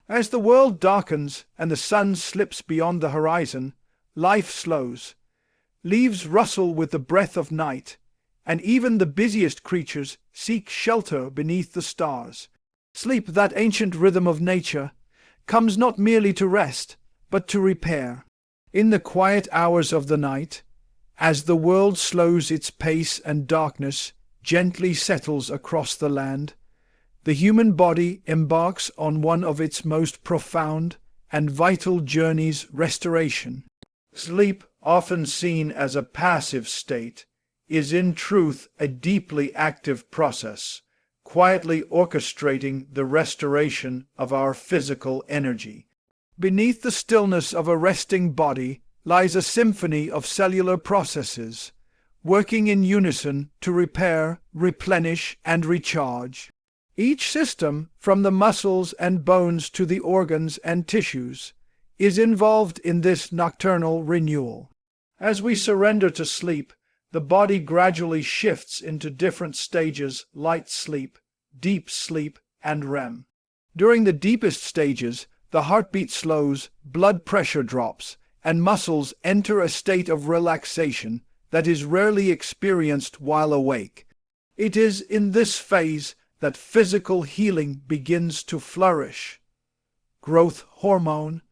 As the world darkens and the sun slips beyond the horizon, life slows. Leaves rustle with the breath of night, and even the busiest creatures seek shelter beneath the stars. Sleep, that ancient rhythm of nature, comes not merely to rest, but to repair. In the quiet hours of the night, as the world slows its pace and darkness gently settles across the land, the human body embarks on one of its most profound and vital journeys: restoration. Sleep, often seen as a passive state, is in truth a deeply active process, quietly orchestrating the restoration of our physical energy. Beneath the stillness of a resting body lies a symphony of cellular processes, working in unison to repair, replenish, and recharge. Each system, from the muscles and bones to the organs and tissues, is involved in this nocturnal renewal. As we surrender to sleep, the body gradually shifts into different stages: light sleep, deep sleep, and REM. During the deepest stages, the heartbeat slows, blood pressure drops, and muscles enter a state of relaxation that is rarely experienced while awake. It is in this phase that physical healing begins to flourish. Growth hormone,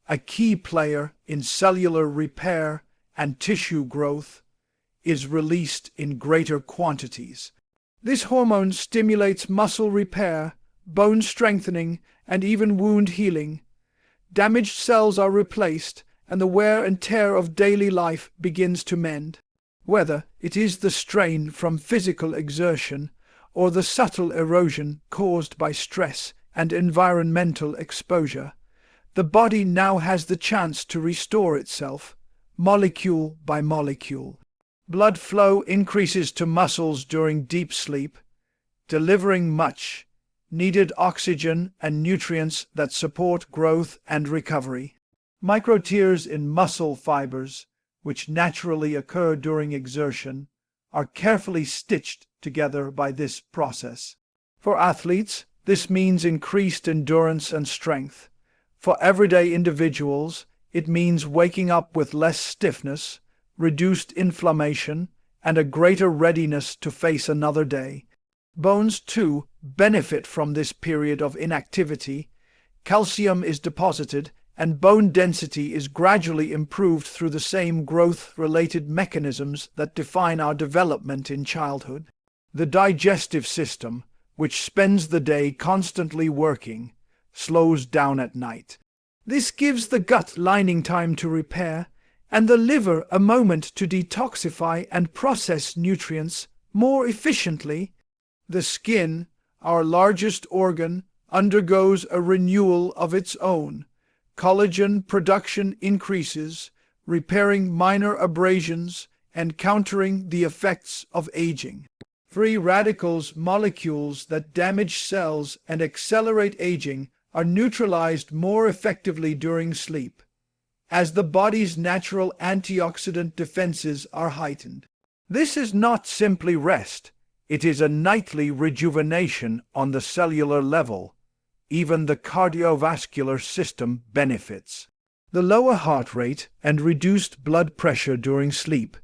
a key player in cellular repair and tissue growth, is released in greater quantities. This hormone stimulates muscle repair, bone strengthening, and even wound healing. Damaged cells are replaced, and the wear and tear of daily life begins to mend. Whether it is the strain from physical exertion or the subtle erosion caused by stress and environmental exposure, the body now has the chance to restore itself, molecule by molecule. Blood flow increases to muscles during deep sleep, delivering much needed oxygen and nutrients that support growth and recovery. Microtears in muscle fibers, which naturally occur during exertion, are carefully stitched together by this process. For athletes, this means increased endurance and strength. For everyday individuals, it means waking up with less stiffness, reduced inflammation, and a greater readiness to face another day. Bones, too, benefit from this period of inactivity. Calcium is deposited, and bone density is gradually improved through the same growth-related mechanisms that define our development in childhood. The digestive system, which spends the day constantly working, slows down at night. This gives the gut lining time to repair, and the liver a moment to detoxify and process nutrients more efficiently. The skin, our largest organ, undergoes a renewal of its own. Collagen production increases, repairing minor abrasions and countering the effects of aging. Free radicals, molecules that damage cells and accelerate aging, are neutralized more effectively during sleep, as the body's natural antioxidant defenses are heightened. This is not simply rest, it is a nightly rejuvenation on the cellular level. Even the cardiovascular system benefits. The lower heart rate and reduced blood pressure during sleep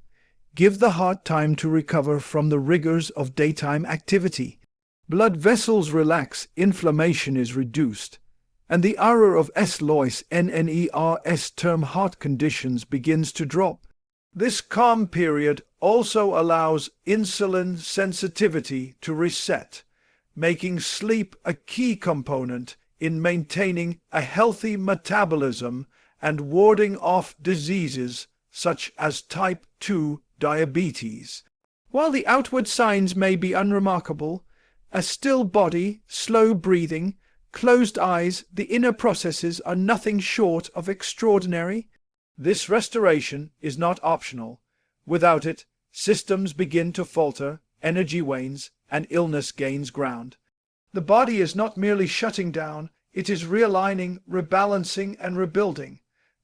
give the heart time to recover from the rigors of daytime activity. Blood vessels relax, inflammation is reduced, and the error of S-Lois NNERS term heart conditions begins to drop. This calm period also allows insulin sensitivity to reset, making sleep a key component in maintaining a healthy metabolism and warding off diseases such as type 2 diabetes. While the outward signs may be unremarkable, a still body, slow breathing, closed eyes, the inner processes are nothing short of extraordinary. This restoration is not optional. Without it, systems begin to falter, energy wanes, and illness gains ground. The body is not merely shutting down, it is realigning, rebalancing, and rebuilding.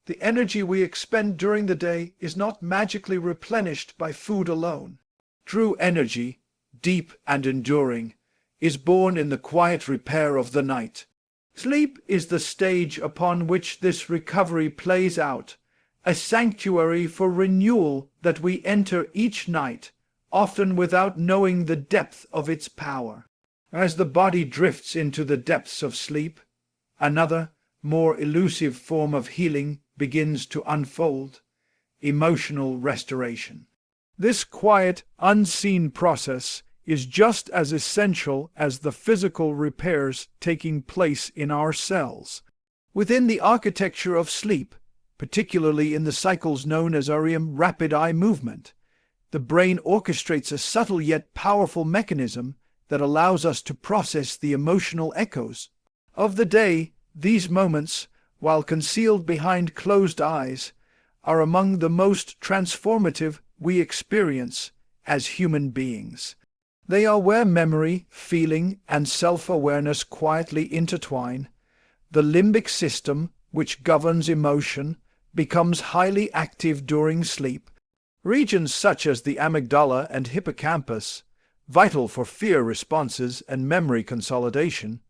The energy we expend during the day is not magically replenished by food alone. True energy, deep and enduring, is born in the quiet repair of the night. Sleep is the stage upon which this recovery plays out, a sanctuary for renewal that we enter each night, often without knowing the depth of its power. As the body drifts into the depths of sleep, another, more elusive form of healing begins to unfold: emotional restoration. This quiet, unseen process is just as essential as the physical repairs taking place in our cells. Within the architecture of sleep, particularly in the cycles known as REM rapid eye movement, the brain orchestrates a subtle yet powerful mechanism that allows us to process the emotional echoes of the day. These moments, while concealed behind closed eyes, are among the most transformative we experience as human beings. They are where memory, feeling, and self-awareness quietly intertwine. The limbic system, which governs emotion, becomes highly active during sleep. Regions such as the amygdala and hippocampus, vital for fear responses and memory consolidation,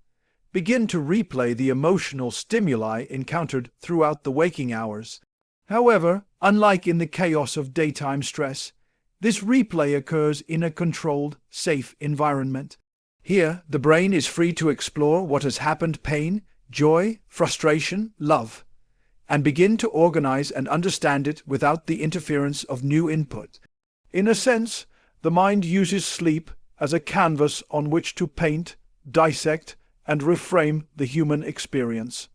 begin to replay the emotional stimuli encountered throughout the waking hours. However, unlike in the chaos of daytime stress, this replay occurs in a controlled, safe environment. Here, the brain is free to explore what has happened: pain, joy, frustration, love, and begin to organize and understand it without the interference of new input. In a sense, the mind uses sleep as a canvas on which to paint, dissect, and reframe the human experience.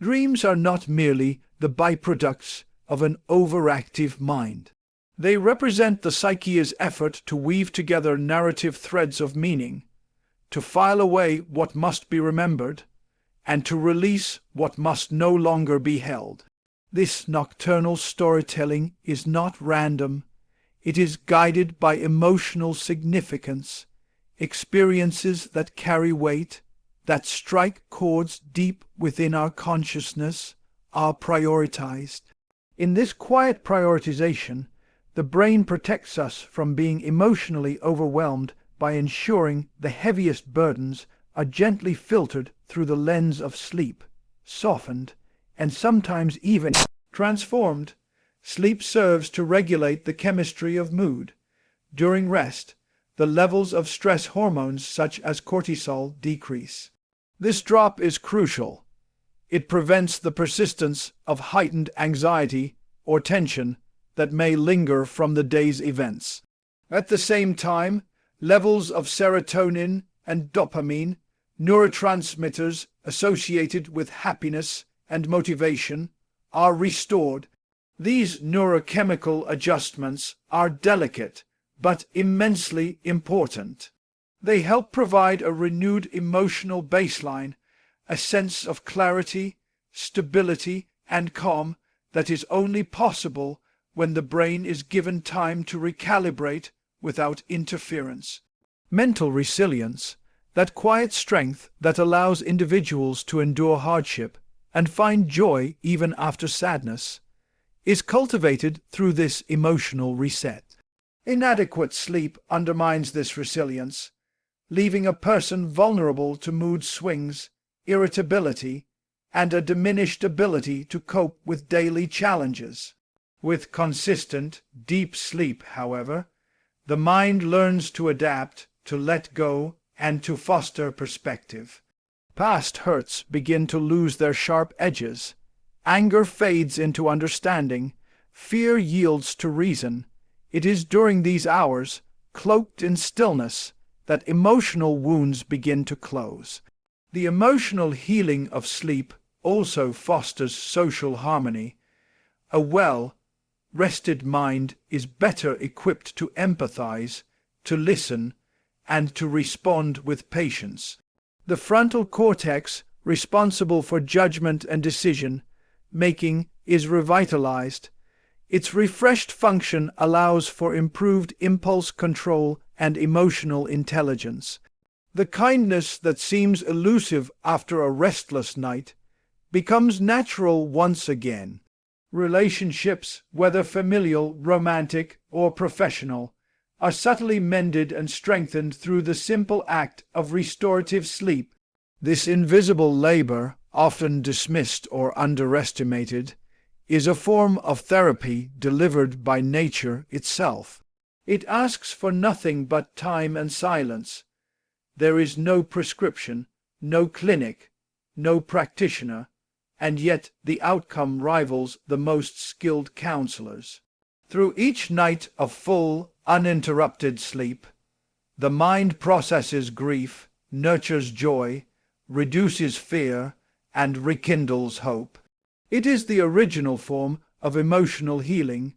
Dreams are not merely the byproducts of an overactive mind. They represent the psyche's effort to weave together narrative threads of meaning, to file away what must be remembered, and to release what must no longer be held. This nocturnal storytelling is not random. It is guided by emotional significance, experiences that carry weight, that strike chords deep within our consciousness, are prioritized. In this quiet prioritization, the brain protects us from being emotionally overwhelmed by ensuring the heaviest burdens are gently filtered through the lens of sleep, softened, and sometimes even transformed. Sleep serves to regulate the chemistry of mood. During rest, the levels of stress hormones such as cortisol decrease. This drop is crucial. It prevents the persistence of heightened anxiety or tension that may linger from the day's events. At the same time, levels of serotonin and dopamine, neurotransmitters associated with happiness and motivation, are restored. These neurochemical adjustments are delicate but immensely important. They help provide a renewed emotional baseline, a sense of clarity, stability, and calm that is only possible when the brain is given time to recalibrate without interference. Mental resilience, that quiet strength that allows individuals to endure hardship and find joy even after sadness, is cultivated through this emotional reset. Inadequate sleep undermines this resilience, leaving a person vulnerable to mood swings, irritability, and a diminished ability to cope with daily challenges. With consistent, deep sleep, however, the mind learns to adapt, to let go, and to foster perspective. Past hurts begin to lose their sharp edges. Anger fades into understanding. Fear yields to reason. It is during these hours, cloaked in stillness, that emotional wounds begin to close. The emotional healing of sleep also fosters social harmony. A well-rested mind is better equipped to empathize, to listen, and to respond with patience. The frontal cortex, responsible for judgment and decision-making, is revitalized. Its refreshed function allows for improved impulse control and emotional intelligence. The kindness that seems elusive after a restless night becomes natural once again. Relationships, whether familial, romantic, or professional, are subtly mended and strengthened through the simple act of restorative sleep. This invisible labor, often dismissed or underestimated, is a form of therapy delivered by nature itself. It asks for nothing but time and silence. There is no prescription, no clinic, no practitioner, and yet the outcome rivals the most skilled counselors. Through each night of full, uninterrupted sleep, the mind processes grief, nurtures joy, reduces fear, and rekindles hope. It is the original form of emotional healing,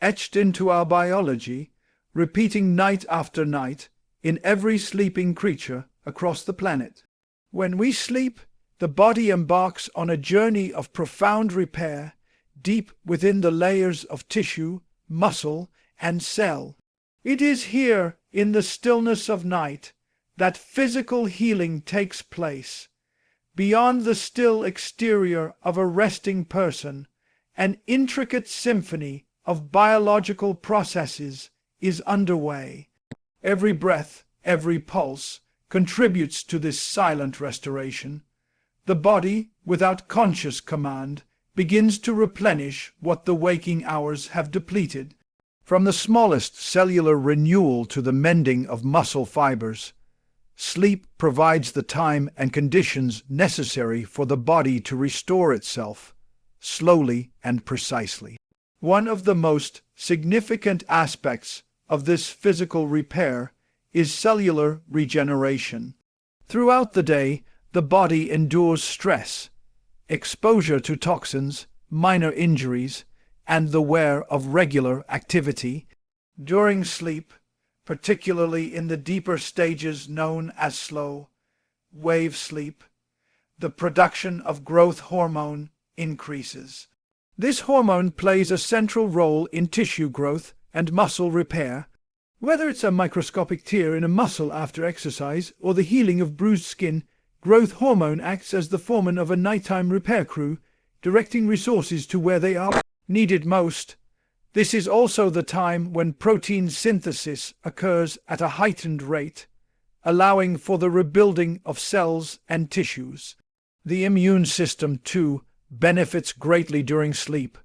etched into our biology, repeating night after night in every sleeping creature across the planet. When we sleep, the body embarks on a journey of profound repair, deep within the layers of tissue, muscle, and cell. It is here, in the stillness of night, that physical healing takes place. Beyond the still exterior of a resting person, an intricate symphony of biological processes is underway. Every breath, every pulse, contributes to this silent restoration. The body, without conscious command, begins to replenish what the waking hours have depleted. From the smallest cellular renewal to the mending of muscle fibers, sleep provides the time and conditions necessary for the body to restore itself, slowly and precisely. One of the most significant aspects of this physical repair is cellular regeneration. Throughout the day, the body endures stress, exposure to toxins, minor injuries, and the wear of regular activity. During sleep, particularly in the deeper stages known as slow wave sleep, the production of growth hormone increases. This hormone plays a central role in tissue growth and muscle repair. Whether it's a microscopic tear in a muscle after exercise or the healing of bruised skin, growth hormone acts as the foreman of a nighttime repair crew, directing resources to where they are needed most. This is also the time when protein synthesis occurs at a heightened rate, allowing for the rebuilding of cells and tissues. The immune system, too, benefits greatly during sleep.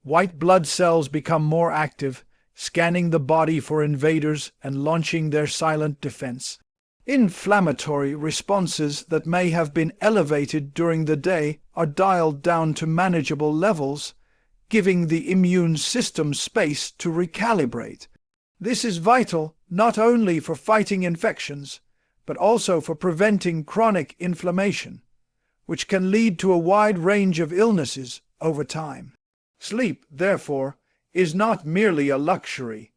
White blood cells become more active, scanning the body for invaders and launching their silent defense. Inflammatory responses that may have been elevated during the day are dialed down to manageable levels, giving the immune system space to recalibrate. This is vital not only for fighting infections, but also for preventing chronic inflammation, which can lead to a wide range of illnesses over time. Sleep, therefore, is not merely a luxury,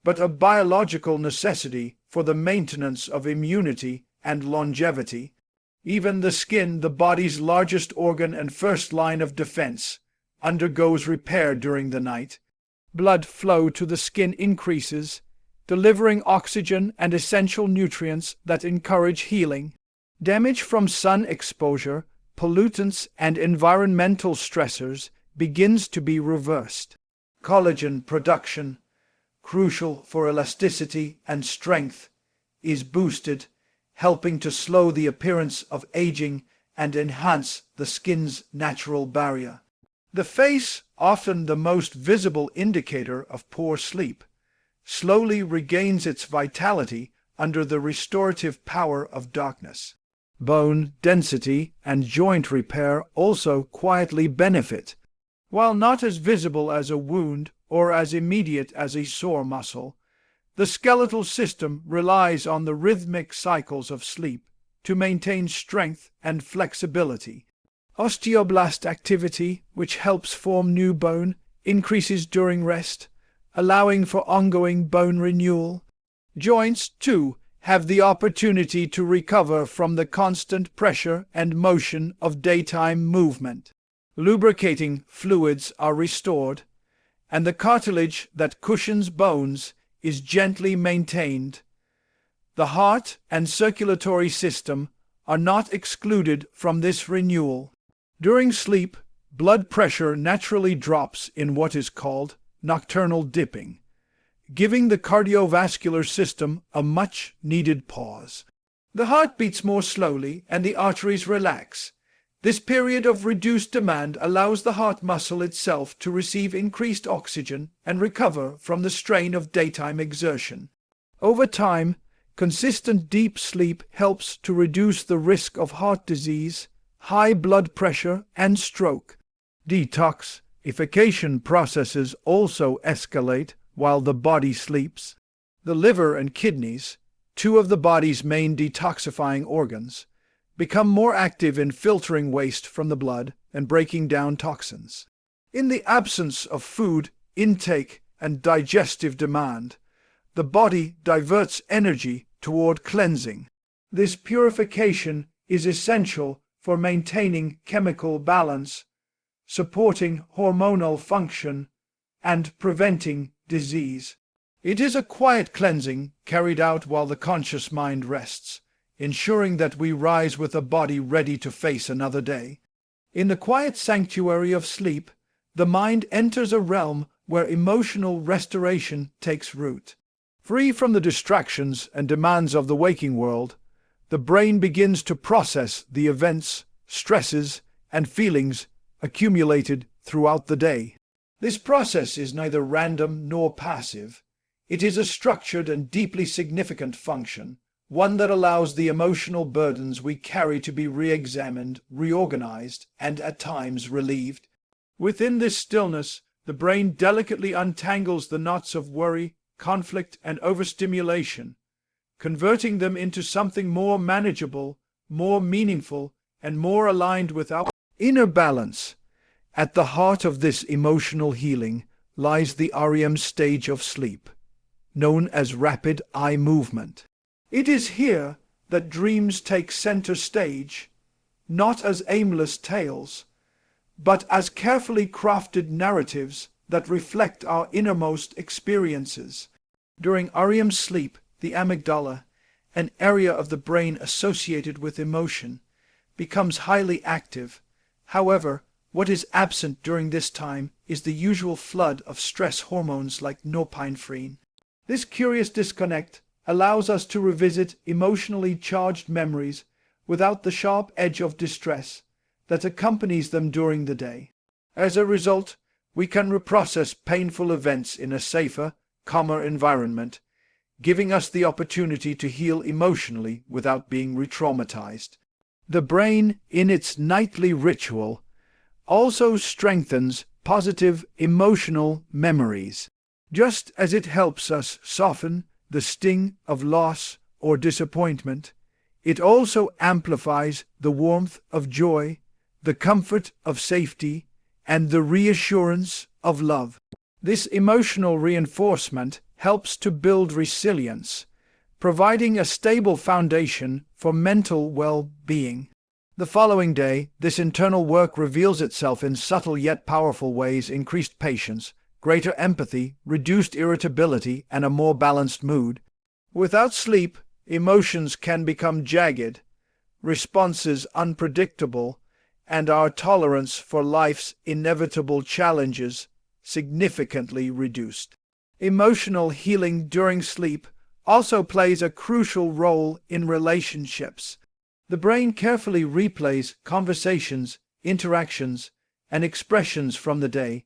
but a biological necessity for the maintenance of immunity and longevity. Even the skin, the body's largest organ and first line of defense, undergoes repair during the night. Blood flow to the skin increases, delivering oxygen and essential nutrients that encourage healing. Damage from sun exposure, pollutants, and environmental stressors begins to be reversed. Collagen production, crucial for elasticity and strength, is boosted, helping to slow the appearance of aging and enhance the skin's natural barrier. The face, often the most visible indicator of poor sleep, slowly regains its vitality under the restorative power of darkness. Bone density and joint repair also quietly benefit. While not as visible as a wound or as immediate as a sore muscle, the skeletal system relies on the rhythmic cycles of sleep to maintain strength and flexibility. Osteoblast activity, which helps form new bone, increases during rest, allowing for ongoing bone renewal. Joints, too, have the opportunity to recover from the constant pressure and motion of daytime movement. Lubricating fluids are restored, and the cartilage that cushions bones is gently maintained. The heart and circulatory system are not excluded from this renewal. During sleep, blood pressure naturally drops in what is called nocturnal dipping, giving the cardiovascular system a much-needed pause. The heart beats more slowly and the arteries relax. This period of reduced demand allows the heart muscle itself to receive increased oxygen and recover from the strain of daytime exertion. Over time, consistent deep sleep helps to reduce the risk of heart disease, high blood pressure, and stroke. Detoxification processes also escalate while the body sleeps. The liver and kidneys, two of the body's main detoxifying organs, become more active in filtering waste from the blood and breaking down toxins. In the absence of food intake and digestive demand, the body diverts energy toward cleansing. This purification is essential for maintaining chemical balance, supporting hormonal function, and preventing disease. It is a quiet cleansing carried out while the conscious mind rests, ensuring that we rise with a body ready to face another day. In the quiet sanctuary of sleep, the mind enters a realm where emotional restoration takes root. Free from the distractions and demands of the waking world, the brain begins to process the events, stresses, and feelings accumulated throughout the day. This process is neither random nor passive. It is a structured and deeply significant function, one that allows the emotional burdens we carry to be re-examined, reorganized, and at times relieved. Within this stillness, the brain delicately untangles the knots of worry, conflict, and overstimulation, converting them into something more manageable, more meaningful, and more aligned with our inner balance. At the heart of this emotional healing lies the REM stage of sleep, known as rapid eye movement. It is here that dreams take center stage, not as aimless tales, but as carefully crafted narratives that reflect our innermost experiences. During REM sleep, the amygdala, an area of the brain associated with emotion, becomes highly active. However, what is absent during this time is the usual flood of stress hormones like norepinephrine. This curious disconnect allows us to revisit emotionally charged memories without the sharp edge of distress that accompanies them during the day. As a result, we can reprocess painful events in a safer, calmer environment, giving us the opportunity to heal emotionally without being re-traumatized. The brain, in its nightly ritual, also strengthens positive emotional memories. Just as it helps us soften the sting of loss or disappointment, it also amplifies the warmth of joy, the comfort of safety, and the reassurance of love. This emotional reinforcement helps to build resilience, providing a stable foundation for mental well-being. The following day, this internal work reveals itself in subtle yet powerful ways: increased patience, greater empathy, reduced irritability, and a more balanced mood. Without sleep, emotions can become jagged, responses unpredictable, and our tolerance for life's inevitable challenges significantly reduced. Emotional healing during sleep also plays a crucial role in relationships. The brain carefully replays conversations, interactions, and expressions from the day,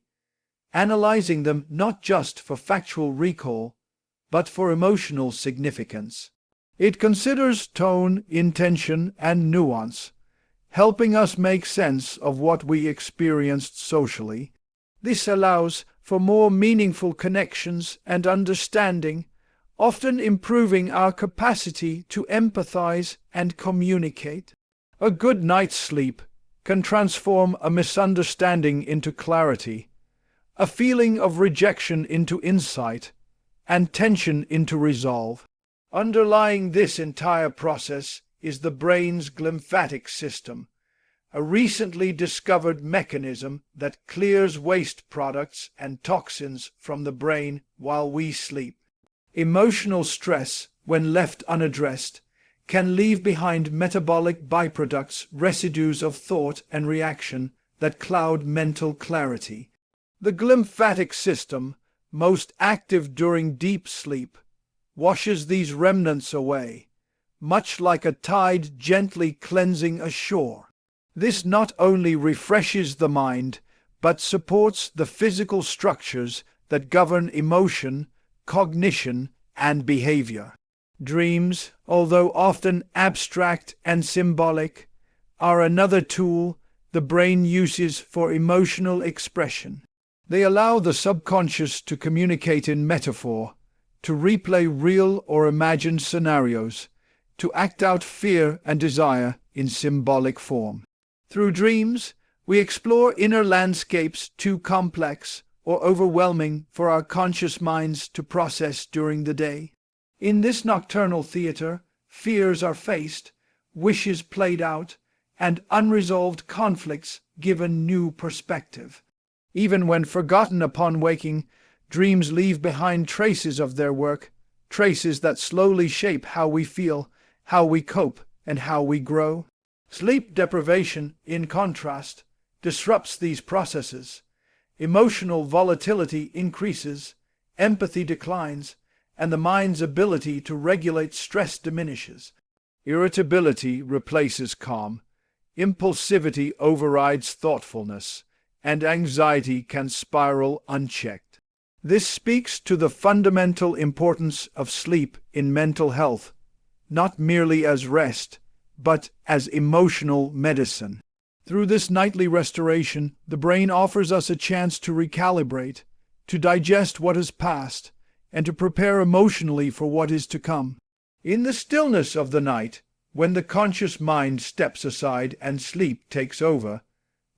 analyzing them not just for factual recall, but for emotional significance. It considers tone, intention, and nuance, helping us make sense of what we experienced socially. This allows for more meaningful connections and understanding, often improving our capacity to empathize and communicate. A good night's sleep can transform a misunderstanding into clarity, a feeling of rejection into insight, and tension into resolve. Underlying this entire process is the brain's glymphatic system, a recently discovered mechanism that clears waste products and toxins from the brain while we sleep. Emotional stress, when left unaddressed, can leave behind metabolic byproducts, residues of thought and reaction that cloud mental clarity. The glymphatic system, most active during deep sleep, washes these remnants away, much like a tide gently cleansing a shore. This not only refreshes the mind, but supports the physical structures that govern emotion, cognition, and behavior. Dreams, although often abstract and symbolic, are another tool the brain uses for emotional expression. They allow the subconscious to communicate in metaphor, to replay real or imagined scenarios, to act out fear and desire in symbolic form. Through dreams, we explore inner landscapes too complex or overwhelming for our conscious minds to process during the day. In this nocturnal theater, fears are faced, wishes played out, and unresolved conflicts given new perspective. Even when forgotten upon waking, dreams leave behind traces of their work, traces that slowly shape how we feel, how we cope, and how we grow. Sleep deprivation, in contrast, disrupts these processes. Emotional volatility increases, empathy declines, and the mind's ability to regulate stress diminishes. Irritability replaces calm, impulsivity overrides thoughtfulness, and anxiety can spiral unchecked. This speaks to the fundamental importance of sleep in mental health, not merely as rest, but as emotional medicine. Through this nightly restoration, the brain offers us a chance to recalibrate, to digest what has passed, and to prepare emotionally for what is to come. In the stillness of the night, when the conscious mind steps aside and sleep takes over,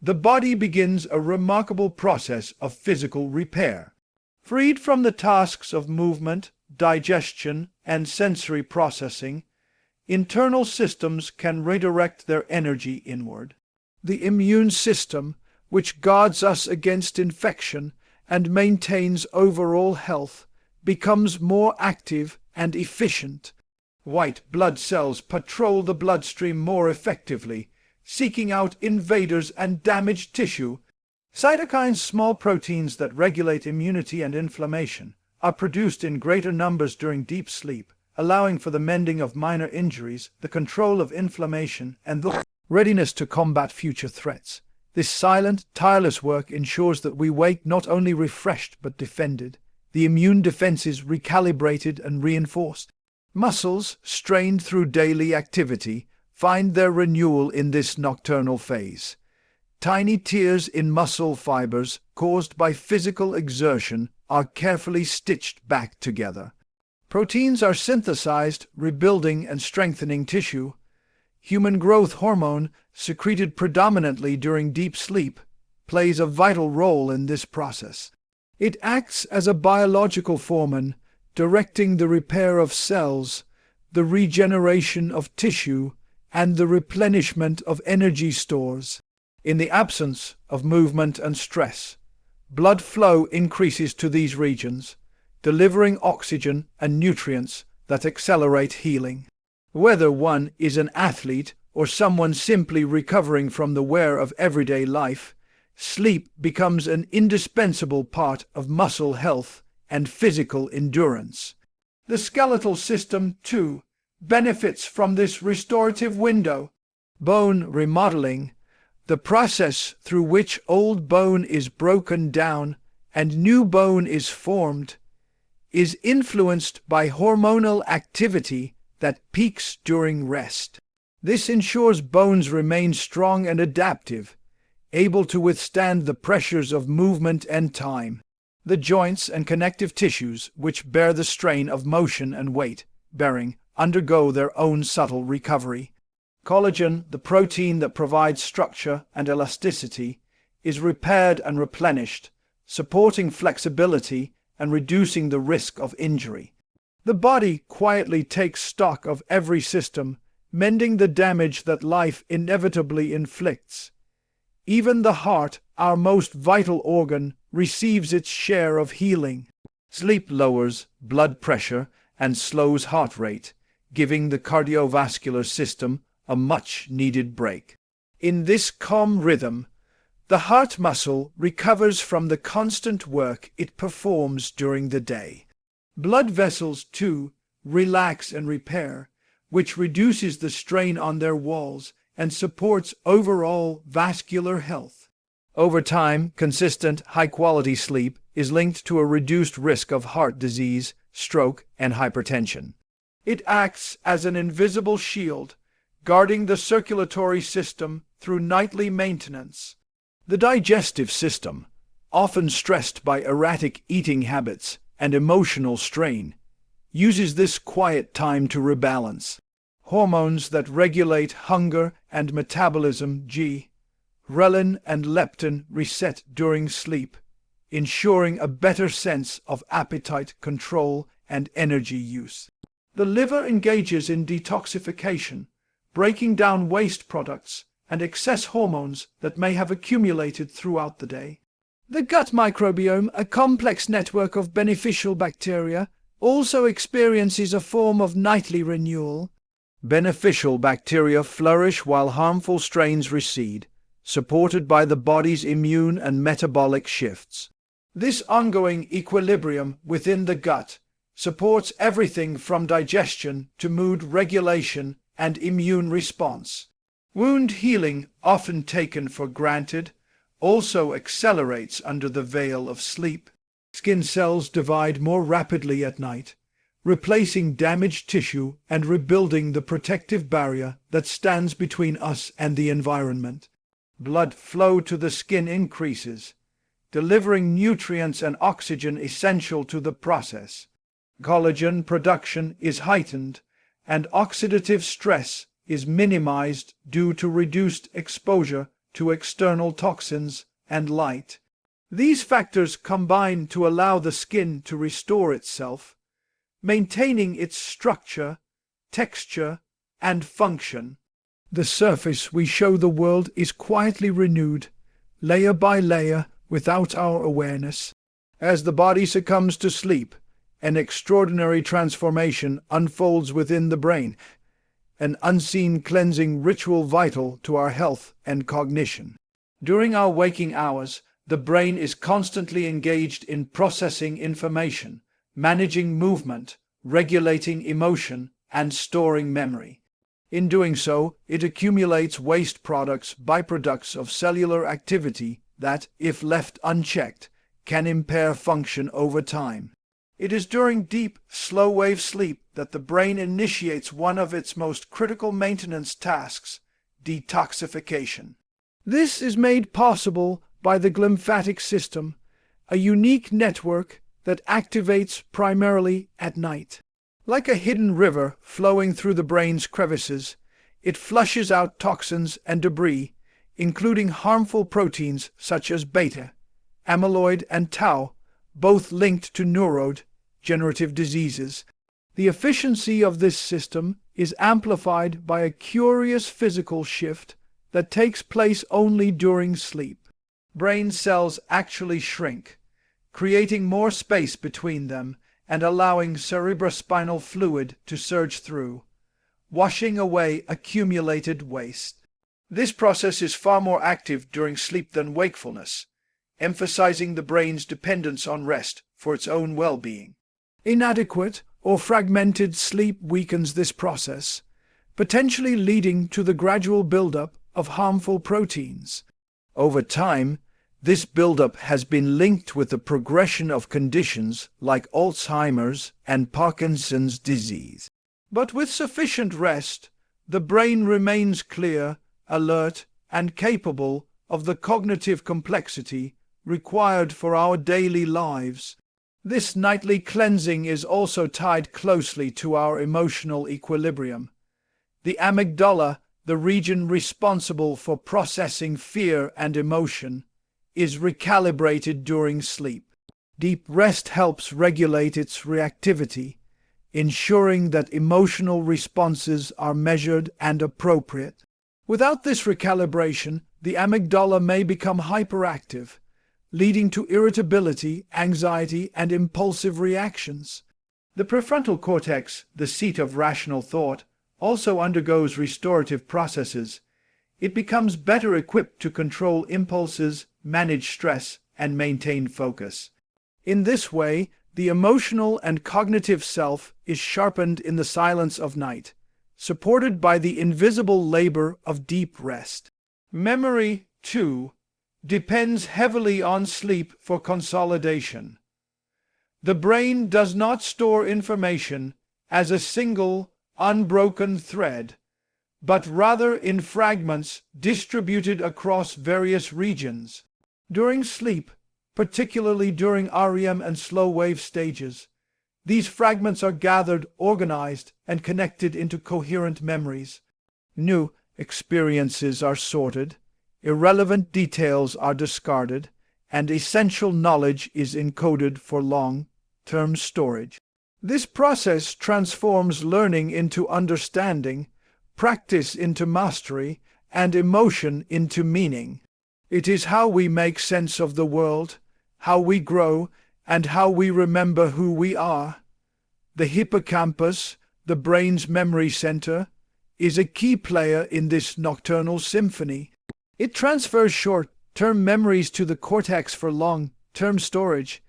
the body begins a remarkable process of physical repair. Freed from the tasks of movement, digestion, and sensory processing, internal systems can redirect their energy inward. The immune system, which guards us against infection and maintains overall health, becomes more active and efficient. White blood cells patrol the bloodstream more effectively, seeking out invaders and damaged tissue. Cytokines, small proteins that regulate immunity and inflammation, are produced in greater numbers during deep sleep, allowing for the mending of minor injuries, the control of inflammation, and the readiness to combat future threats. This silent, tireless work ensures that we wake not only refreshed but defended, the immune defenses recalibrated and reinforced. Muscles, strained through daily activity, find their renewal in this nocturnal phase. Tiny tears in muscle fibers caused by physical exertion are carefully stitched back together. Proteins are synthesized, rebuilding and strengthening tissue. Human growth hormone, secreted predominantly during deep sleep, plays a vital role in this process. It acts as a biological foreman, directing the repair of cells, the regeneration of tissue, and the replenishment of energy stores. In the absence of movement and stress, blood flow increases to these regions, delivering oxygen and nutrients that accelerate healing. Whether one is an athlete or someone simply recovering from the wear of everyday life, sleep becomes an indispensable part of muscle health and physical endurance. The skeletal system, too, benefits from this restorative window. Bone remodeling, the process through which old bone is broken down and new bone is formed, is influenced by hormonal activity that peaks during rest. This ensures bones remain strong and adaptive, able to withstand the pressures of movement and time. The joints and connective tissues, which bear the strain of motion and weight bearing, undergo their own subtle recovery. Collagen, the protein that provides structure and elasticity, is repaired and replenished, supporting flexibility and reducing the risk of injury. The body quietly takes stock of every system, mending the damage that life inevitably inflicts. Even the heart, our most vital organ, receives its share of healing. Sleep lowers blood pressure and slows heart rate, giving the cardiovascular system a much-needed break. In this calm rhythm, the heart muscle recovers from the constant work it performs during the day. Blood vessels, too, relax and repair, which reduces the strain on their walls and supports overall vascular health. Over time, consistent, high-quality sleep is linked to a reduced risk of heart disease, stroke, and hypertension. It acts as an invisible shield, guarding the circulatory system through nightly maintenance. The digestive system, often stressed by erratic eating habits and emotional strain, uses this quiet time to rebalance. Hormones that regulate hunger and metabolism, ghrelin and leptin, reset during sleep, ensuring a better sense of appetite control and energy use. The liver engages in detoxification, breaking down waste products and excess hormones that may have accumulated throughout the day. The gut microbiome, a complex network of beneficial bacteria, also experiences a form of nightly renewal. Beneficial bacteria flourish while harmful strains recede, supported by the body's immune and metabolic shifts. This ongoing equilibrium within the gut supports everything from digestion to mood regulation and immune response. Wound healing, often taken for granted, also accelerates under the veil of sleep. Skin cells divide more rapidly at night, replacing damaged tissue and rebuilding the protective barrier that stands between us and the environment. Blood flow to the skin increases, delivering nutrients and oxygen essential to the process. Collagen production is heightened, and oxidative stress is minimized due to reduced exposure to external toxins and light. These factors combine to allow the skin to restore itself, maintaining its structure, texture, and function. The surface we show the world is quietly renewed, layer by layer, without our awareness. As the body succumbs to sleep, an extraordinary transformation unfolds within the brain, an unseen cleansing ritual vital to our health and cognition. During our waking hours, the brain is constantly engaged in processing information, managing movement, regulating emotion, and storing memory. In doing so, it accumulates waste products, byproducts of cellular activity that, if left unchecked, can impair function over time. It is during deep, slow-wave sleep that the brain initiates one of its most critical maintenance tasks, detoxification. This is made possible by the glymphatic system, a unique network that activates primarily at night. Like a hidden river flowing through the brain's crevices, it flushes out toxins and debris, including harmful proteins such as beta, amyloid, and tau, both linked to neurodegenerative diseases. The efficiency of this system is amplified by a curious physical shift that takes place only during sleep. Brain cells actually shrink, creating more space between them and allowing cerebrospinal fluid to surge through, washing away accumulated waste. This process is far more active during sleep than wakefulness, emphasizing the brain's dependence on rest for its own well-being. Inadequate or fragmented sleep weakens this process, potentially leading to the gradual buildup of harmful proteins. Over time, this buildup has been linked with the progression of conditions like Alzheimer's and Parkinson's disease. But with sufficient rest, the brain remains clear, alert, and capable of the cognitive complexity required for our daily lives. This nightly cleansing is also tied closely to our emotional equilibrium. The amygdala, the region responsible for processing fear and emotion, is recalibrated during sleep. Deep rest helps regulate its reactivity, ensuring that emotional responses are measured and appropriate. Without this recalibration, the amygdala may become hyperactive, leading to irritability, anxiety, and impulsive reactions. The prefrontal cortex, the seat of rational thought, also undergoes restorative processes. It becomes better equipped to control impulses, manage stress, and maintain focus. In this way, the emotional and cognitive self is sharpened in the silence of night, supported by the invisible labor of deep rest. Memory, too, depends heavily on sleep for consolidation. The brain does not store information as a single, unbroken thread, but rather in fragments distributed across various regions. During sleep, particularly during REM and slow-wave stages, these fragments are gathered, organized, and connected into coherent memories. New experiences are sorted, irrelevant details are discarded, and essential knowledge is encoded for long-term storage. This process transforms learning into understanding, practice into mastery, and emotion into meaning. It is how we make sense of the world, how we grow, and how we remember who we are. The hippocampus, the brain's memory center, is a key player in this nocturnal symphony. It transfers short-term memories to the cortex for long-term storage.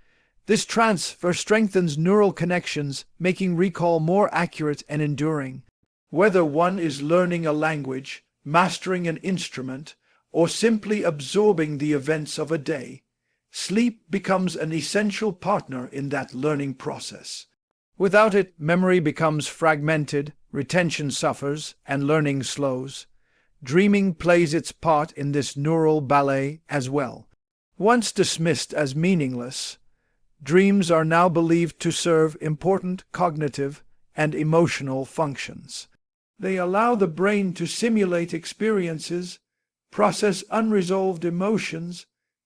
This transfer strengthens neural connections, making recall more accurate and enduring. Whether one is learning a language, mastering an instrument, or simply absorbing the events of a day, sleep becomes an essential partner in that learning process. Without it, memory becomes fragmented, retention suffers, and learning slows. Dreaming plays its part in this neural ballet as well. Once dismissed as meaningless, dreams are now believed to serve important cognitive and emotional functions. They allow the brain to simulate experiences, process unresolved emotions,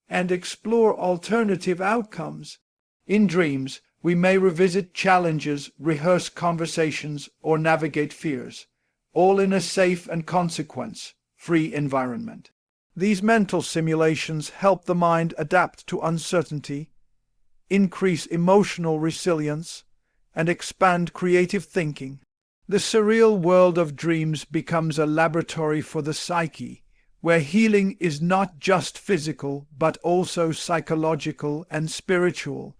and explore alternative outcomes. In dreams, we may revisit challenges, rehearse conversations, or navigate fears, all in a safe and consequence-free environment. These mental simulations help the mind adapt to uncertainty, increase emotional resilience, and expand creative thinking. The surreal world of dreams becomes a laboratory for the psyche, where healing is not just physical but also psychological and spiritual.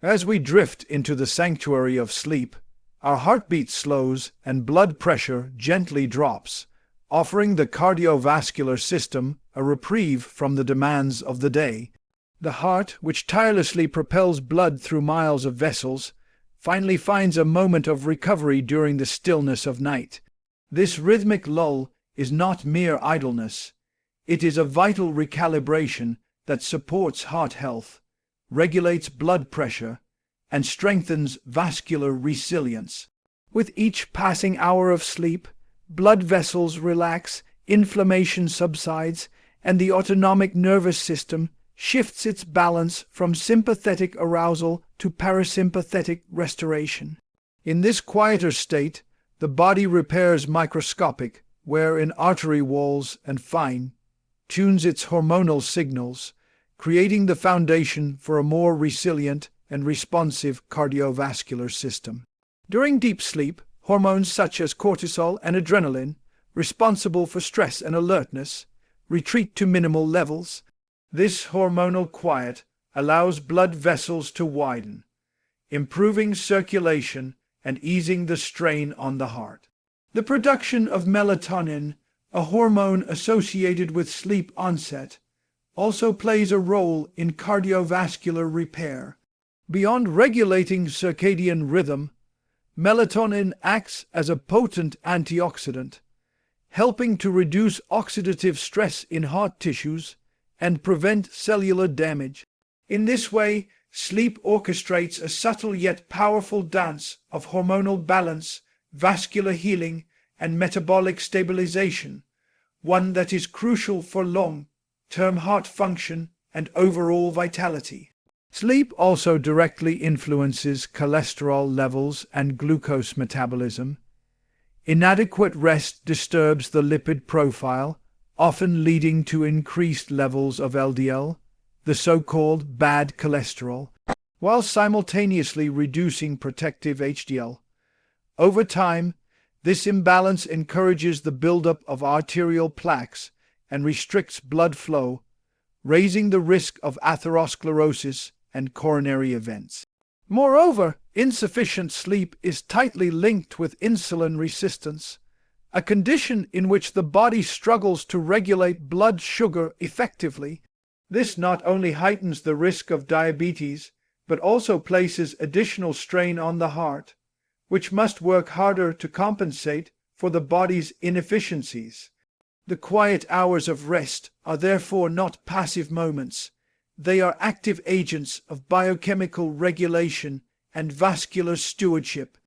As we drift into the sanctuary of sleep, our heartbeat slows and blood pressure gently drops, offering the cardiovascular system a reprieve from the demands of the day. The heart, which tirelessly propels blood through miles of vessels, finally finds a moment of recovery during the stillness of night. This rhythmic lull is not mere idleness. It is a vital recalibration that supports heart health, regulates blood pressure, and strengthens vascular resilience. With each passing hour of sleep, blood vessels relax, inflammation subsides, and the autonomic nervous system shifts its balance from sympathetic arousal to parasympathetic restoration. In this quieter state, the body repairs microscopic, wear in artery walls and fine-tunes its hormonal signals, creating the foundation for a more resilient and responsive cardiovascular system. During deep sleep, hormones such as cortisol and adrenaline, responsible for stress and alertness, retreat to minimal levels. This hormonal quiet allows blood vessels to widen, improving circulation and easing the strain on the heart. The production of melatonin, a hormone associated with sleep onset, also plays a role in cardiovascular repair. Beyond regulating circadian rhythm, melatonin acts as a potent antioxidant, helping to reduce oxidative stress in heart tissues and prevent cellular damage. In this way, sleep orchestrates a subtle yet powerful dance of hormonal balance, vascular healing, and metabolic stabilization, one that is crucial for long-term heart function and overall vitality. Sleep also directly influences cholesterol levels and glucose metabolism. Inadequate rest disturbs the lipid profile, often leading to increased levels of LDL, the so-called bad cholesterol, while simultaneously reducing protective HDL. Over time, this imbalance encourages the buildup of arterial plaques and restricts blood flow, raising the risk of atherosclerosis and coronary events. Moreover, insufficient sleep is tightly linked with insulin resistance, a condition in which the body struggles to regulate blood sugar effectively. This not only heightens the risk of diabetes, but also places additional strain on the heart, which must work harder to compensate for the body's inefficiencies. The quiet hours of rest are therefore not passive moments. They are active agents of biochemical regulation and vascular stewardship.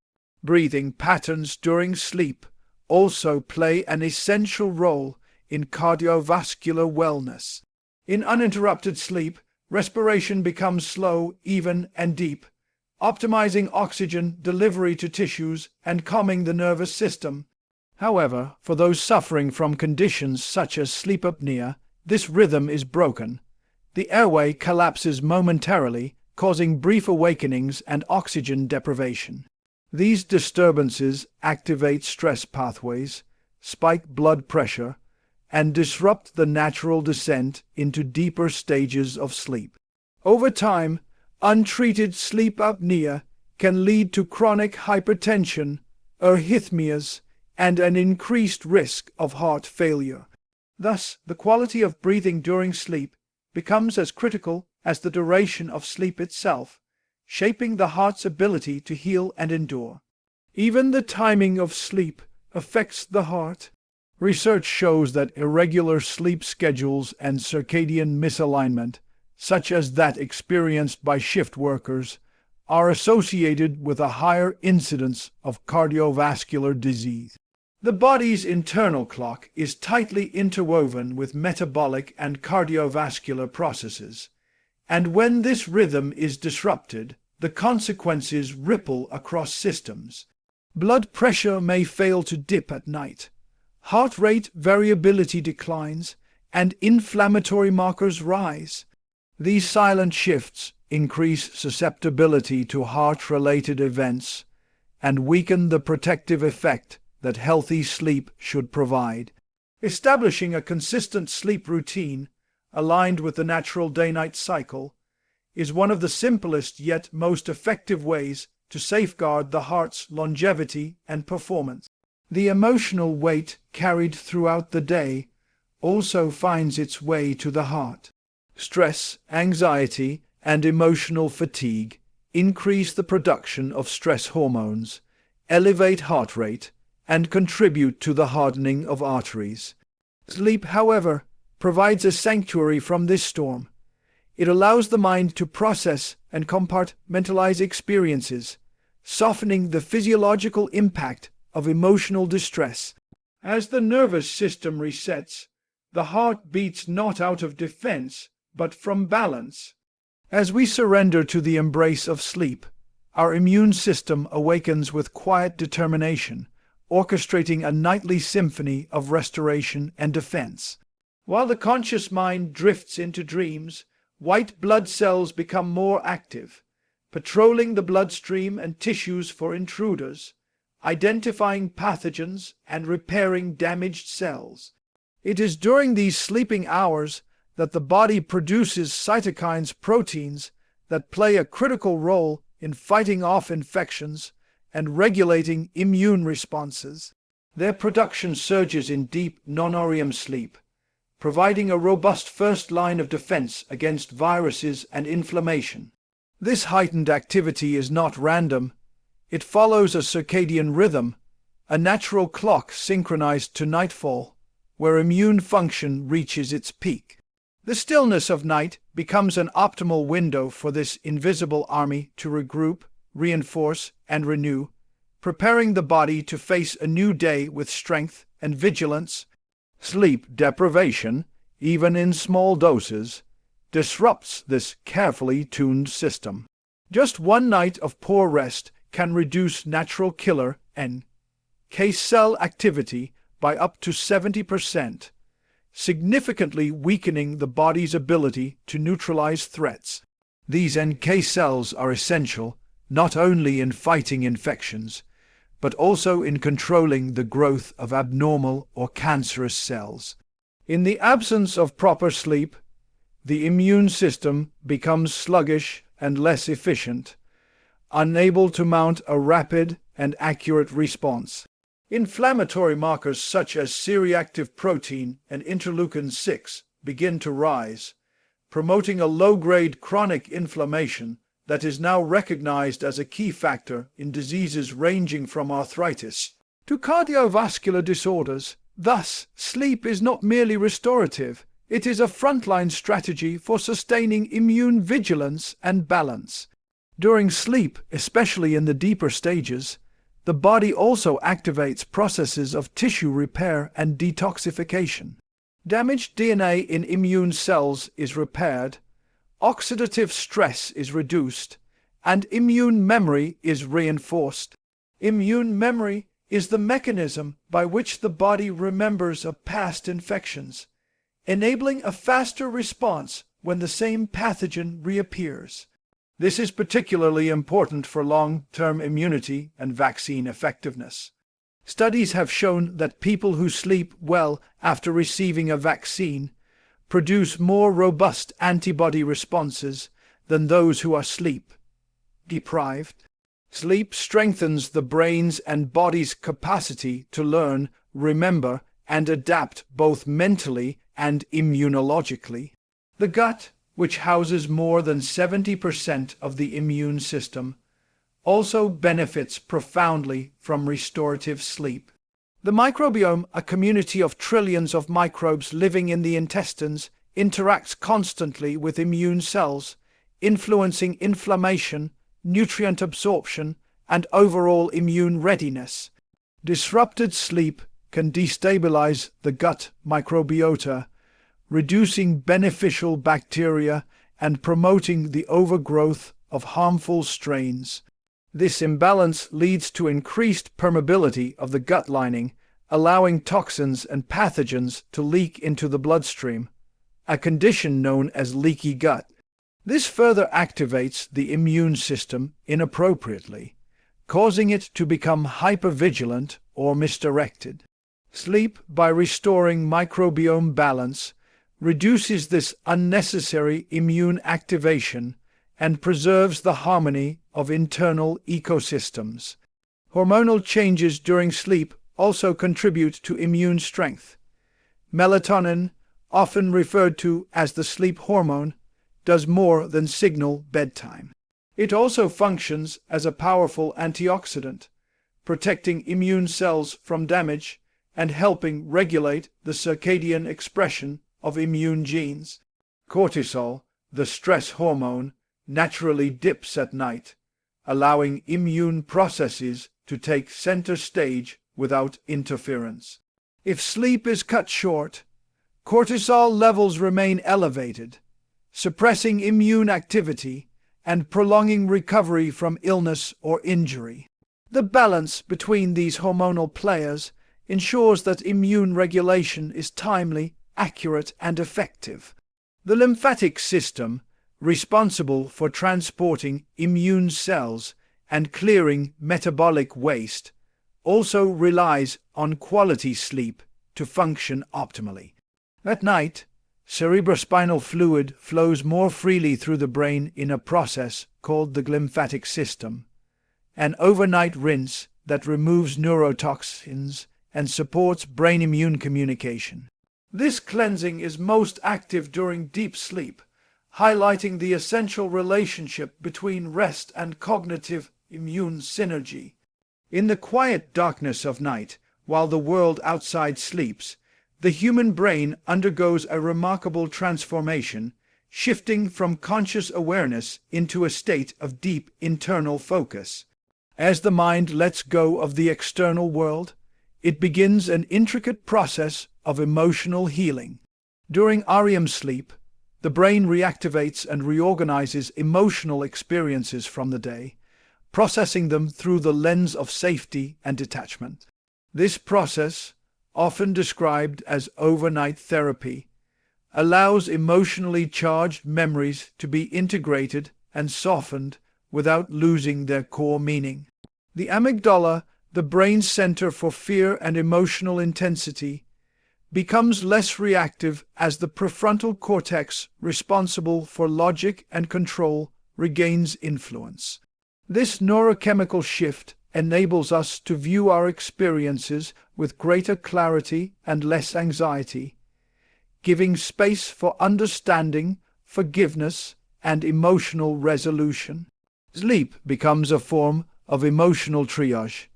Breathing patterns during sleep also play an essential role in cardiovascular wellness. In uninterrupted sleep, respiration becomes slow, even, and deep, optimizing oxygen delivery to tissues and calming the nervous system. However, for those suffering from conditions such as sleep apnea, this rhythm is broken. The airway collapses momentarily, causing brief awakenings and oxygen deprivation. These disturbances activate stress pathways, spike blood pressure, and disrupt the natural descent into deeper stages of sleep. Over time, untreated sleep apnea can lead to chronic hypertension, arrhythmias, and an increased risk of heart failure. Thus, the quality of breathing during sleep becomes as critical as the duration of sleep itself, shaping the heart's ability to heal and endure. Even the timing of sleep affects the heart. Research shows that irregular sleep schedules and circadian misalignment, such as that experienced by shift workers, are associated with a higher incidence of cardiovascular disease. The body's internal clock is tightly interwoven with metabolic and cardiovascular processes, and when this rhythm is disrupted, the consequences ripple across systems. Blood pressure may fail to dip at night, heart rate variability declines, and inflammatory markers rise. These silent shifts increase susceptibility to heart-related events and weaken the protective effect that healthy sleep should provide. Establishing a consistent sleep routine, aligned with the natural day-night cycle, is one of the simplest yet most effective ways to safeguard the heart's longevity and performance. The emotional weight carried throughout the day also finds its way to the heart. Stress, anxiety, and emotional fatigue increase the production of stress hormones, elevate heart rate, and contribute to the hardening of arteries. Sleep, however, provides a sanctuary from this storm. It allows the mind to process and compartmentalize experiences, softening the physiological impact of emotional distress. As the nervous system resets, the heart beats not out of defense, but from balance. As we surrender to the embrace of sleep, our immune system awakens with quiet determination, orchestrating a nightly symphony of restoration and defense. While the conscious mind drifts into dreams, white blood cells become more active, patrolling the bloodstream and tissues for intruders, identifying pathogens and repairing damaged cells. It is during these sleeping hours that the body produces cytokines, proteins that play a critical role in fighting off infections and regulating immune responses. Their production surges in deep non-REM sleep, providing a robust first line of defense against viruses and inflammation. This heightened activity is not random. It follows a circadian rhythm, a natural clock synchronized to nightfall, where immune function reaches its peak. The stillness of night becomes an optimal window for this invisible army to regroup, reinforce, and renew, preparing the body to face a new day with strength and vigilance. Sleep deprivation, even in small doses, disrupts this carefully tuned system. Just one night of poor rest can reduce natural killer NK cell activity by up to 70%, significantly weakening the body's ability to neutralize threats. These NK cells are essential not only in fighting infections, but also in controlling the growth of abnormal or cancerous cells. In the absence of proper sleep, the immune system becomes sluggish and less efficient, unable to mount a rapid and accurate response. Inflammatory markers such as C-reactive protein and interleukin-6 begin to rise, promoting a low-grade chronic inflammation that is now recognized as a key factor in diseases ranging from arthritis to cardiovascular disorders. Thus, sleep is not merely restorative, it is a frontline strategy for sustaining immune vigilance and balance. During sleep, especially in the deeper stages, the body also activates processes of tissue repair and detoxification. Damaged DNA in immune cells is repaired, oxidative stress is reduced, and immune memory is reinforced. Immune memory is the mechanism by which the body remembers of past infections, enabling a faster response when the same pathogen reappears. This is particularly important for long-term immunity and vaccine effectiveness. Studies have shown that people who sleep well after receiving a vaccine produce more robust antibody responses than those who are sleep deprived. Sleep strengthens the brain's and body's capacity to learn, remember, and adapt both mentally and immunologically. The gut, which houses more than 70% of the immune system, also benefits profoundly from restorative sleep. The microbiome, a community of trillions of microbes living in the intestines, interacts constantly with immune cells, influencing inflammation, nutrient absorption, and overall immune readiness. Disrupted sleep can destabilize the gut microbiota, reducing beneficial bacteria and promoting the overgrowth of harmful strains. This imbalance leads to increased permeability of the gut lining, allowing toxins and pathogens to leak into the bloodstream, a condition known as leaky gut. This further activates the immune system inappropriately, causing it to become hypervigilant or misdirected. Sleep, by restoring microbiome balance, reduces this unnecessary immune activation and preserves the harmony of internal ecosystems. Hormonal changes during sleep also contribute to immune strength. Melatonin, often referred to as the sleep hormone, does more than signal bedtime. It also functions as a powerful antioxidant, protecting immune cells from damage and helping regulate the circadian expression of immune genes. Cortisol, the stress hormone, naturally dips at night, allowing immune processes to take center stage without interference. If sleep is cut short, cortisol levels remain elevated, suppressing immune activity and prolonging recovery from illness or injury. The balance between these hormonal players ensures that immune regulation is timely, accurate, and effective. The lymphatic system, responsible for transporting immune cells and clearing metabolic waste, also relies on quality sleep to function optimally. At night, cerebrospinal fluid flows more freely through the brain in a process called the glymphatic system, an overnight rinse that removes neurotoxins and supports brain immune communication. This cleansing is most active during deep sleep, highlighting the essential relationship between rest and cognitive immune synergy. In the quiet darkness of night, while the world outside sleeps, the human brain undergoes a remarkable transformation, shifting from conscious awareness into a state of deep internal focus. As the mind lets go of the external world, it begins an intricate process of emotional healing. During REM sleep, the brain reactivates and reorganizes emotional experiences from the day, processing them through the lens of safety and detachment. This process, often described as overnight therapy, allows emotionally charged memories to be integrated and softened without losing their core meaning. The amygdala, the brain's center for fear and emotional intensity, becomes less reactive as the prefrontal cortex, responsible for logic and control, regains influence. This neurochemical shift enables us to view our experiences with greater clarity and less anxiety, giving space for understanding, forgiveness, and emotional resolution. Sleep becomes a form of emotional triage,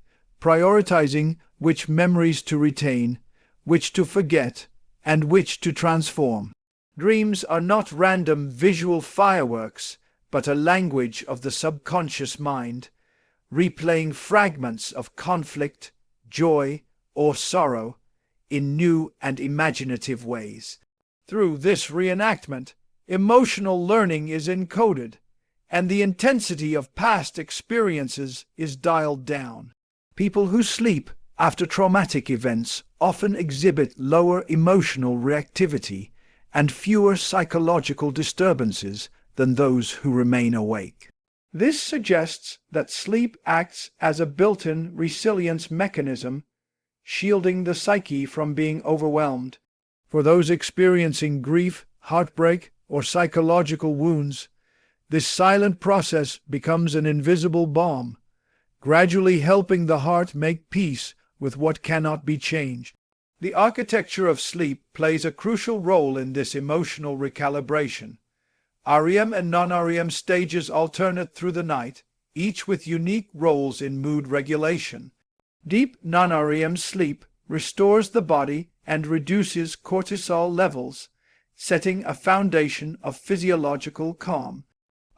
prioritizing which memories to retain, which to forget, and which to transform. Dreams are not random visual fireworks, but a language of the subconscious mind, replaying fragments of conflict, joy, or sorrow in new and imaginative ways. Through this reenactment, emotional learning is encoded, and the intensity of past experiences is dialed down. People who sleep after traumatic events often exhibit lower emotional reactivity and fewer psychological disturbances than those who remain awake. This suggests that sleep acts as a built-in resilience mechanism, shielding the psyche from being overwhelmed. For those experiencing grief, heartbreak, or psychological wounds, this silent process becomes an invisible balm, gradually helping the heart make peace with what cannot be changed. The architecture of sleep plays a crucial role in this emotional recalibration. REM and non-REM stages alternate through the night, each with unique roles in mood regulation. Deep non-REM sleep restores the body and reduces cortisol levels, setting a foundation of physiological calm.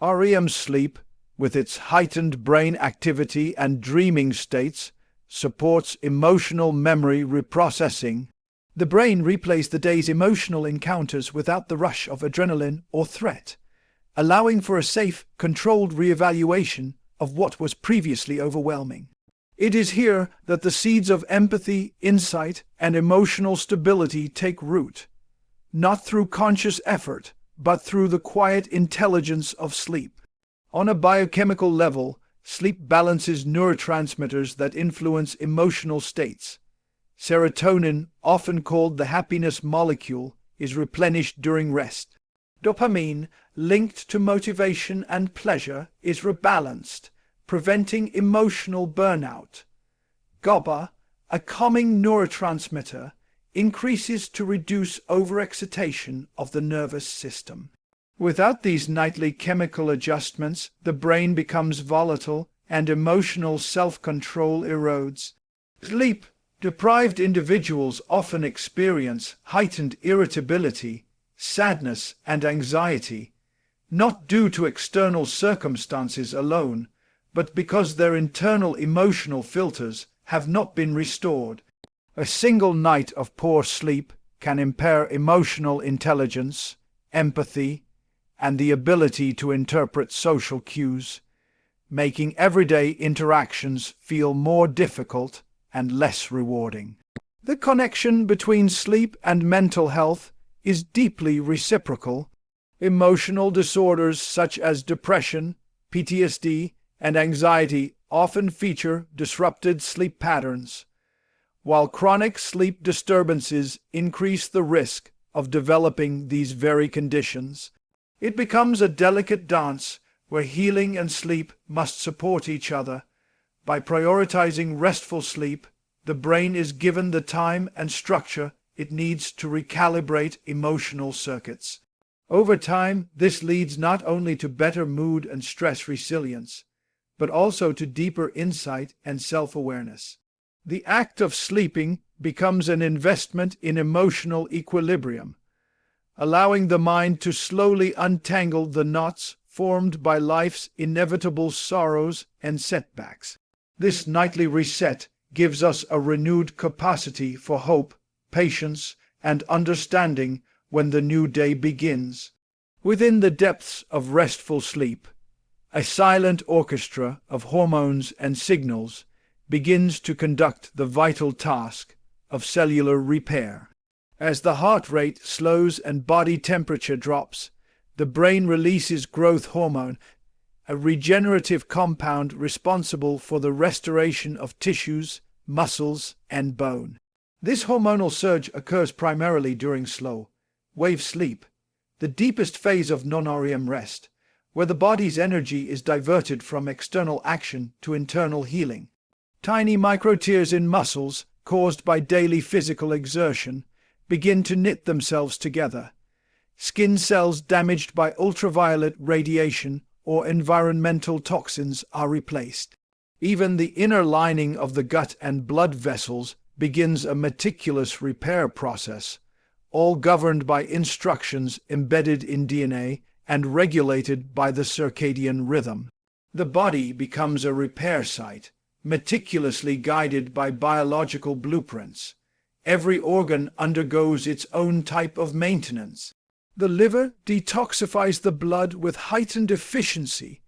REM sleep, with its heightened brain activity and dreaming states, supports emotional memory reprocessing. The brain replays the day's emotional encounters without the rush of adrenaline or threat, allowing for a safe, controlled reevaluation of what was previously overwhelming. It is here that the seeds of empathy, insight, and emotional stability take root, not through conscious effort, but through the quiet intelligence of sleep. On a biochemical level, sleep balances neurotransmitters that influence emotional states. Serotonin, often called the happiness molecule, is replenished during rest. Dopamine, linked to motivation and pleasure, is rebalanced, preventing emotional burnout. GABA, a calming neurotransmitter, increases to reduce overexcitation of the nervous system. Without these nightly chemical adjustments, the brain becomes volatile and emotional self-control erodes. Sleep-deprived individuals often experience heightened irritability, sadness, and anxiety, not due to external circumstances alone, but because their internal emotional filters have not been restored. A single night of poor sleep can impair emotional intelligence, empathy, and the ability to interpret social cues, making everyday interactions feel more difficult and less rewarding. The connection between sleep and mental health is deeply reciprocal. Emotional disorders such as depression, PTSD, and anxiety often feature disrupted sleep patterns, while chronic sleep disturbances increase the risk of developing these very conditions. It becomes a delicate dance where healing and sleep must support each other. By prioritizing restful sleep, the brain is given the time and structure it needs to recalibrate emotional circuits. Over time, this leads not only to better mood and stress resilience, but also to deeper insight and self-awareness. The act of sleeping becomes an investment in emotional equilibrium, allowing the mind to slowly untangle the knots formed by life's inevitable sorrows and setbacks. This nightly reset gives us a renewed capacity for hope, patience, and understanding when the new day begins. Within the depths of restful sleep, a silent orchestra of hormones and signals begins to conduct the vital task of cellular repair. As the heart rate slows and body temperature drops, the brain releases growth hormone, a regenerative compound responsible for the restoration of tissues, muscles, and bone. This hormonal surge occurs primarily during slow, wave sleep, the deepest phase of non-REM rest, where the body's energy is diverted from external action to internal healing. Tiny microtears in muscles, caused by daily physical exertion, begin to knit themselves together. Skin cells damaged by ultraviolet radiation or environmental toxins are replaced. Even the inner lining of the gut and blood vessels begins a meticulous repair process, all governed by instructions embedded in DNA and regulated by the circadian rhythm. The body becomes a repair site, meticulously guided by biological blueprints. Every organ undergoes its own type of maintenance. The liver detoxifies the blood with heightened efficiency,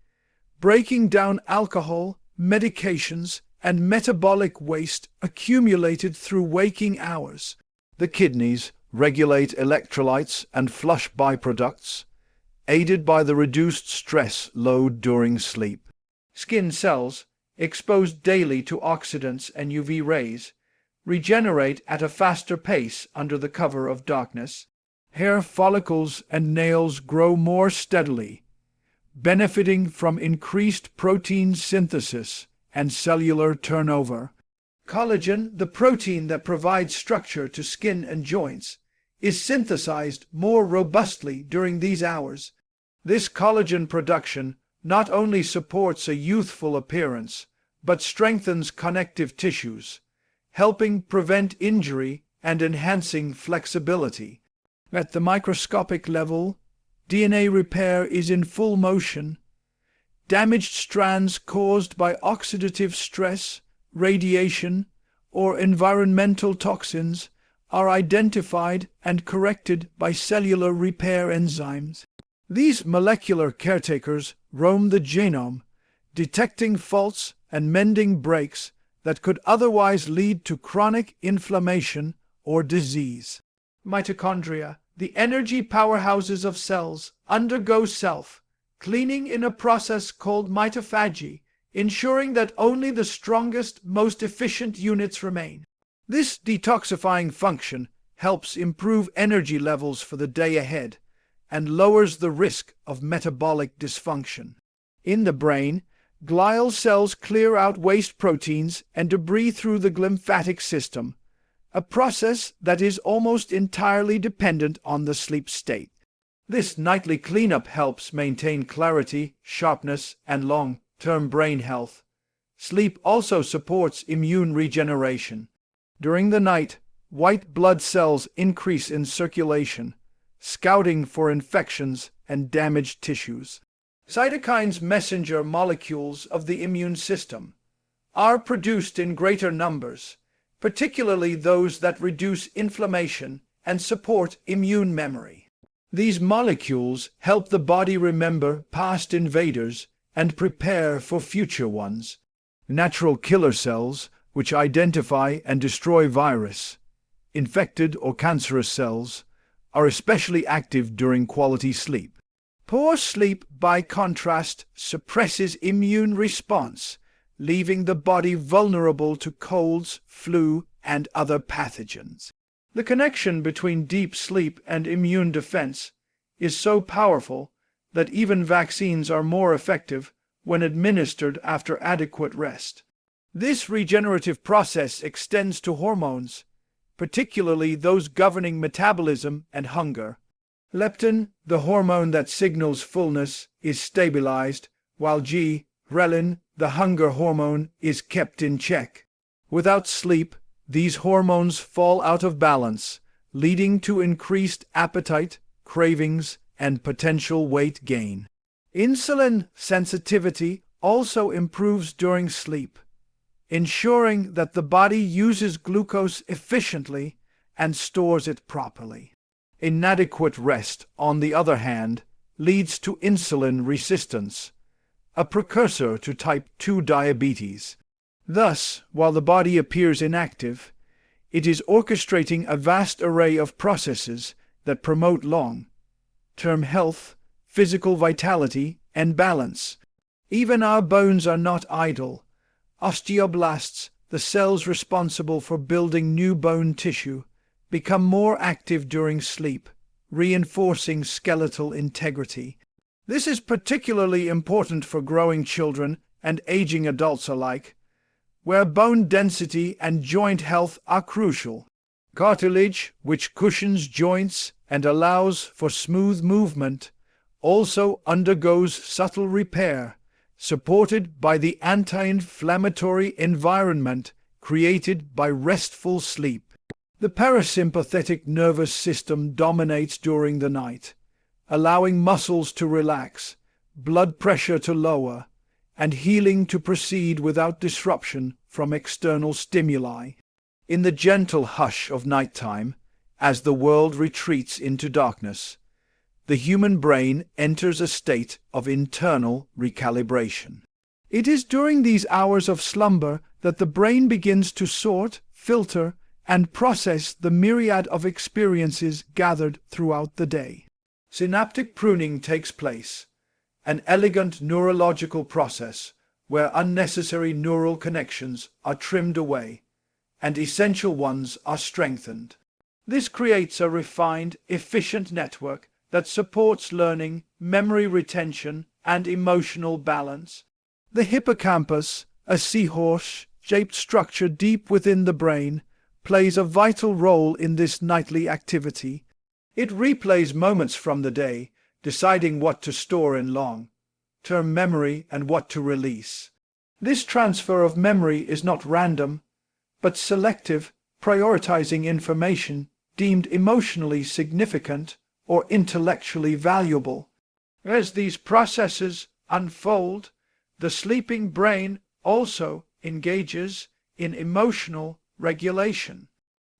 breaking down alcohol, medications, and metabolic waste accumulated through waking hours. The kidneys regulate electrolytes and flush byproducts, aided by the reduced stress load during sleep. Skin cells, exposed daily to oxidants and UV rays, regenerate at a faster pace under the cover of darkness. Hair follicles and nails grow more steadily, benefiting from increased protein synthesis and cellular turnover. Collagen, the protein that provides structure to skin and joints, is synthesized more robustly during these hours. This collagen production not only supports a youthful appearance, but strengthens connective tissues, helping prevent injury and enhancing flexibility. At the microscopic level, DNA repair is in full motion. Damaged strands caused by oxidative stress, radiation, or environmental toxins are identified and corrected by cellular repair enzymes. These molecular caretakers roam the genome, detecting faults and mending breaks that could otherwise lead to chronic inflammation or disease. Mitochondria, the energy powerhouses of cells, undergo self-cleaning in a process called mitophagy, ensuring that only the strongest, most efficient units remain. This detoxifying function helps improve energy levels for the day ahead and lowers the risk of metabolic dysfunction. In the brain, glial cells clear out waste proteins and debris through the lymphatic system, a process that is almost entirely dependent on the sleep state. This nightly cleanup helps maintain clarity, sharpness, and long-term brain health. Sleep also supports immune regeneration. During the night, white blood cells increase in circulation, scouting for infections and damaged tissues. Cytokines, messenger molecules of the immune system, are produced in greater numbers, particularly those that reduce inflammation and support immune memory. These molecules help the body remember past invaders and prepare for future ones. Natural killer cells, which identify and destroy virus, infected or cancerous cells, are especially active during quality sleep. Poor sleep, by contrast, suppresses immune response, leaving the body vulnerable to colds, flu, and other pathogens. The connection between deep sleep and immune defense is so powerful that even vaccines are more effective when administered after adequate rest. This regenerative process extends to hormones, particularly those governing metabolism and hunger. Leptin, the hormone that signals fullness, is stabilized, while ghrelin, the hunger hormone, is kept in check. Without sleep, these hormones fall out of balance, leading to increased appetite, cravings, and potential weight gain. Insulin sensitivity also improves during sleep, ensuring that the body uses glucose efficiently and stores it properly. Inadequate rest, on the other hand, leads to insulin resistance, a precursor to type 2 diabetes. Thus, while the body appears inactive, it is orchestrating a vast array of processes that promote long-term health, physical vitality, and balance. Even our bones are not idle. Osteoblasts, the cells responsible for building new bone tissue, become more active during sleep, reinforcing skeletal integrity. This is particularly important for growing children and aging adults alike. where bone density and joint health are crucial. Cartilage, which cushions joints and allows for smooth movement, also undergoes subtle repair, supported by the anti-inflammatory environment created by restful sleep. The parasympathetic nervous system dominates during the night, allowing muscles to relax, blood pressure to lower, and healing to proceed without disruption from external stimuli. In the gentle hush of nighttime, as the world retreats into darkness, the human brain enters a state of internal recalibration. It is during these hours of slumber that the brain begins to sort, filter, and process the myriad of experiences gathered throughout the day. Synaptic pruning takes place, an elegant neurological process where unnecessary neural connections are trimmed away and essential ones are strengthened. This creates a refined, efficient network that supports learning, memory retention, and emotional balance. The hippocampus, a seahorse-shaped structure deep within the brain, plays a vital role in this nightly activity. It replays moments from the day, deciding what to store in long-term memory and what to release. This transfer of memory is not random, but selective, prioritizing information deemed emotionally significant or intellectually valuable. As these processes unfold, the sleeping brain also engages in emotional regulation.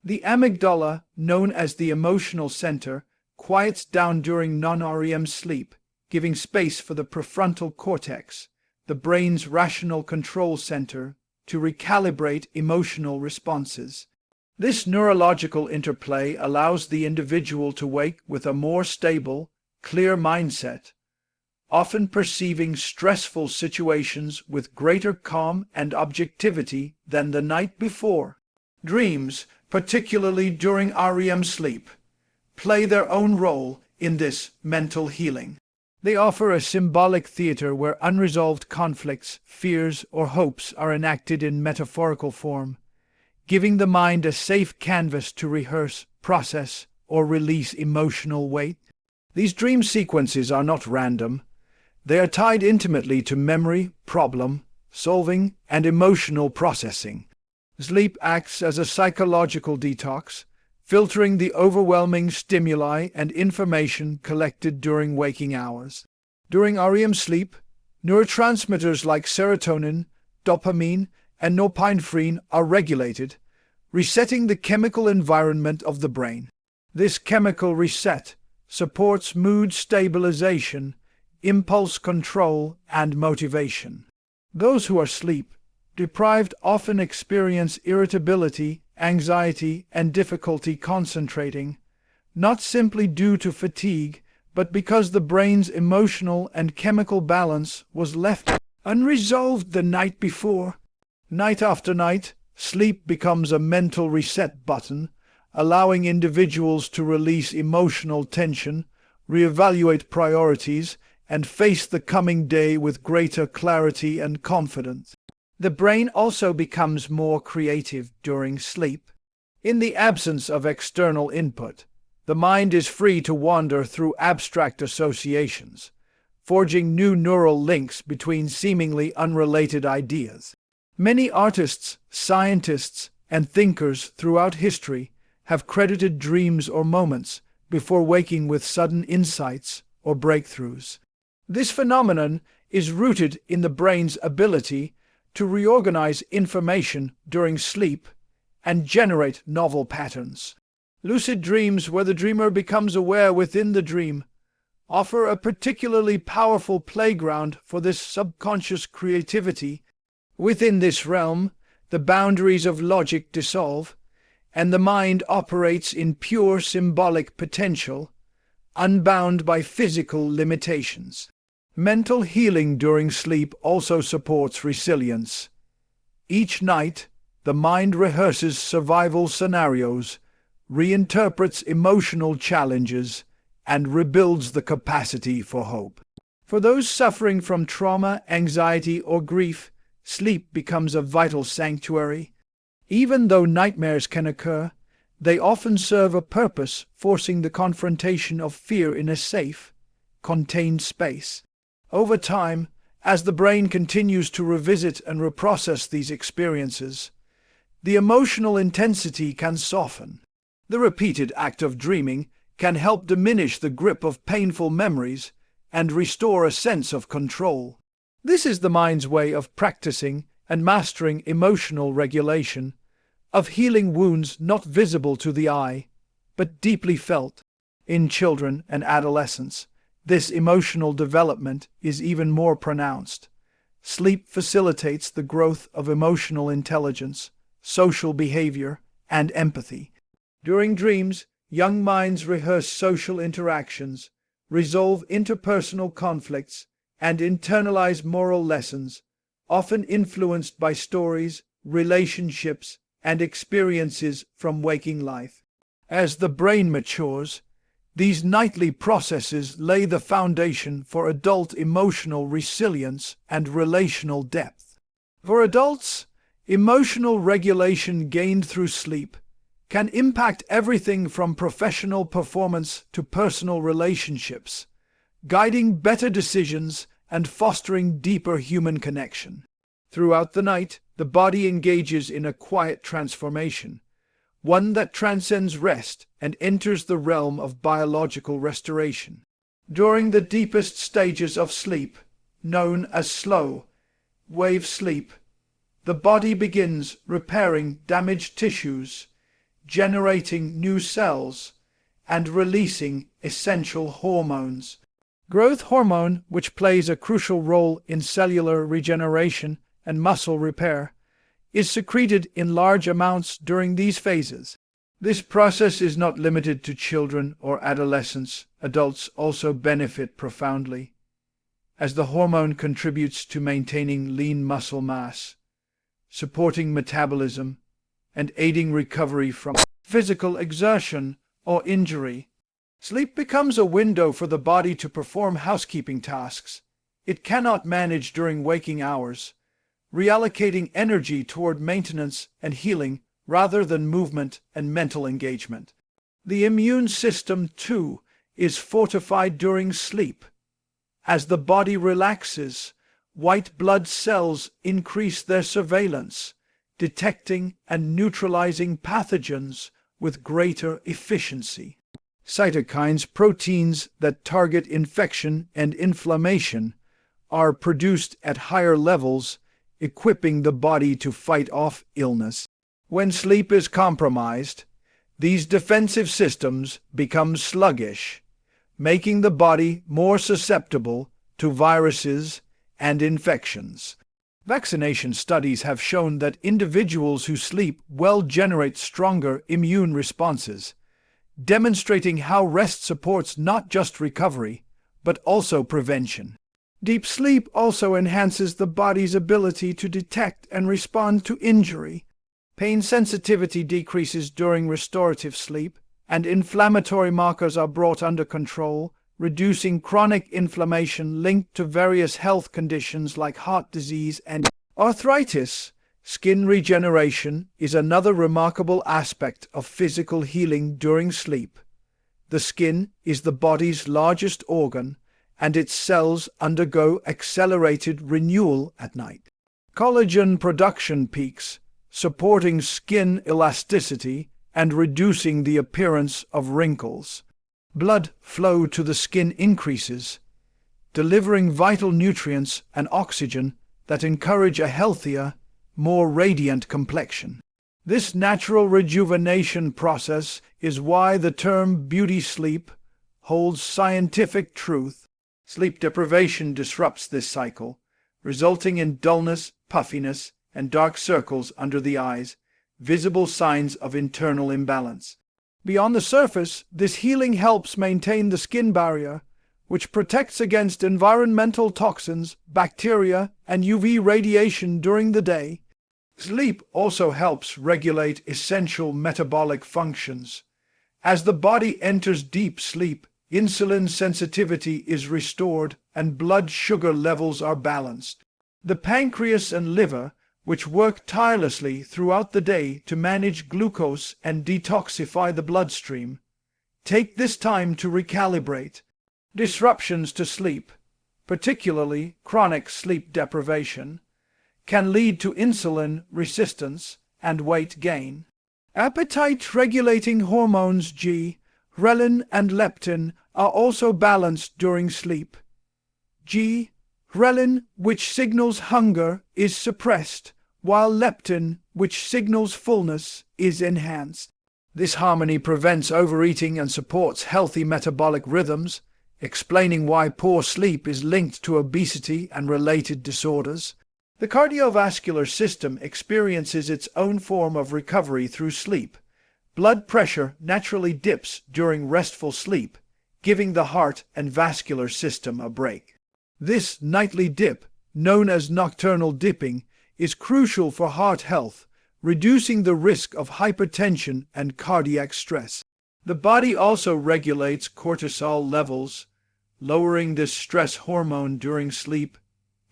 The amygdala, known as the emotional center, quiets down during non-REM sleep, giving space for the prefrontal cortex, the brain's rational control center, to recalibrate emotional responses. This neurological interplay allows the individual to wake with a more stable, clear mindset, often perceiving stressful situations with greater calm and objectivity than the night before. Dreams, particularly during REM sleep, play their own role in this mental healing. They offer a symbolic theater where unresolved conflicts, fears, or hopes are enacted in metaphorical form, giving the mind a safe canvas to rehearse, process, or release emotional weight. These dream sequences are not random. They are tied intimately to memory, problem solving, and emotional processing. Sleep acts as a psychological detox, filtering the overwhelming stimuli and information collected during waking hours. During REM sleep, neurotransmitters like serotonin, dopamine, and norepinephrine are regulated, resetting the chemical environment of the brain. This chemical reset supports mood stabilization, impulse control, and motivation. Those who are sleep-deprived often experience irritability, anxiety, and difficulty concentrating, not simply due to fatigue, but because the brain's emotional and chemical balance was left unresolved the night before. Night after night, sleep becomes a mental reset button, allowing individuals to release emotional tension, reevaluate priorities, and face the coming day with greater clarity and confidence. The brain also becomes more creative during sleep. In the absence of external input, the mind is free to wander through abstract associations, forging new neural links between seemingly unrelated ideas. Many artists, scientists, and thinkers throughout history have credited dreams or moments before waking with sudden insights or breakthroughs. This phenomenon is rooted in the brain's ability to reorganize information during sleep and generate novel patterns. Lucid dreams, where the dreamer becomes aware within the dream, offer a particularly powerful playground for this subconscious creativity. Within this realm, the boundaries of logic dissolve, and the mind operates in pure symbolic potential, unbound by physical limitations. Mental healing during sleep also supports resilience. Each night, the mind rehearses survival scenarios, reinterprets emotional challenges, and rebuilds the capacity for hope. For those suffering from trauma, anxiety, or grief, sleep becomes a vital sanctuary. Even though nightmares can occur, they often serve a purpose, forcing the confrontation of fear in a safe, contained space. Over time, as the brain continues to revisit and reprocess these experiences, the emotional intensity can soften. The repeated act of dreaming can help diminish the grip of painful memories and restore a sense of control. This is the mind's way of practicing and mastering emotional regulation, of healing wounds not visible to the eye, but deeply felt. In children and adolescents, this emotional development is even more pronounced. Sleep facilitates the growth of emotional intelligence, social behavior, and empathy. During dreams, young minds rehearse social interactions, resolve interpersonal conflicts, and internalize moral lessons, often influenced by stories, relationships, and experiences from waking life. As the brain matures, these nightly processes lay the foundation for adult emotional resilience and relational depth. For adults, emotional regulation gained through sleep can impact everything from professional performance to personal relationships, guiding better decisions and fostering deeper human connection. Throughout the night, the body engages in a quiet transformation, one that transcends rest and enters the realm of biological restoration. During the deepest stages of sleep, known as slow wave sleep, the body begins repairing damaged tissues, generating new cells, and releasing essential hormones. Growth hormone, which plays a crucial role in cellular regeneration and muscle repair, is secreted in large amounts during these phases. This process is not limited to children or adolescents. Adults also benefit profoundly, as the hormone contributes to maintaining lean muscle mass, supporting metabolism, and aiding recovery from physical exertion or injury. Sleep becomes a window for the body to perform housekeeping tasks it cannot manage during waking hours, reallocating energy toward maintenance and healing rather than movement and mental engagement. The immune system, too, is fortified during sleep. As the body relaxes, white blood cells increase their surveillance, detecting and neutralizing pathogens with greater efficiency. Cytokines, proteins that target infection and inflammation, are produced at higher levels, equipping the body to fight off illness. When sleep is compromised, these defensive systems become sluggish, making the body more susceptible to viruses and infections. Vaccination studies have shown that individuals who sleep well generate stronger immune responses, demonstrating how rest supports not just recovery, but also prevention. Deep sleep also enhances the body's ability to detect and respond to injury. Pain sensitivity decreases during restorative sleep, and inflammatory markers are brought under control, reducing chronic inflammation linked to various health conditions like heart disease and arthritis. Skin regeneration is another remarkable aspect of physical healing during sleep. The skin is the body's largest organ, and its cells undergo accelerated renewal at night. Collagen production peaks, supporting skin elasticity and reducing the appearance of wrinkles. Blood flow to the skin increases, delivering vital nutrients and oxygen that encourage a healthier, more radiant complexion. This natural rejuvenation process is why the term beauty sleep holds scientific truth. Sleep deprivation disrupts this cycle, resulting in dullness, puffiness, and dark circles under the eyes, visible signs of internal imbalance. Beyond the surface, this healing helps maintain the skin barrier, which protects against environmental toxins, bacteria, and UV radiation during the day. Sleep also helps regulate essential metabolic functions. As the body enters deep sleep, insulin sensitivity is restored and blood sugar levels are balanced. The pancreas and liver, which work tirelessly throughout the day to manage glucose and detoxify the bloodstream, take this time to recalibrate. Disruptions to sleep, particularly chronic sleep deprivation, can lead to insulin resistance and weight gain. Appetite-regulating hormones G, ghrelin and leptin are also balanced during sleep. G, ghrelin, which signals hunger, is suppressed, while leptin, which signals fullness, is enhanced. This harmony prevents overeating and supports healthy metabolic rhythms, explaining why poor sleep is linked to obesity and related disorders. The cardiovascular system experiences its own form of recovery through sleep. Blood pressure naturally dips during restful sleep, giving the heart and vascular system a break. This nightly dip, known as nocturnal dipping, is crucial for heart health, reducing the risk of hypertension and cardiac stress. The body also regulates cortisol levels, lowering this stress hormone during sleep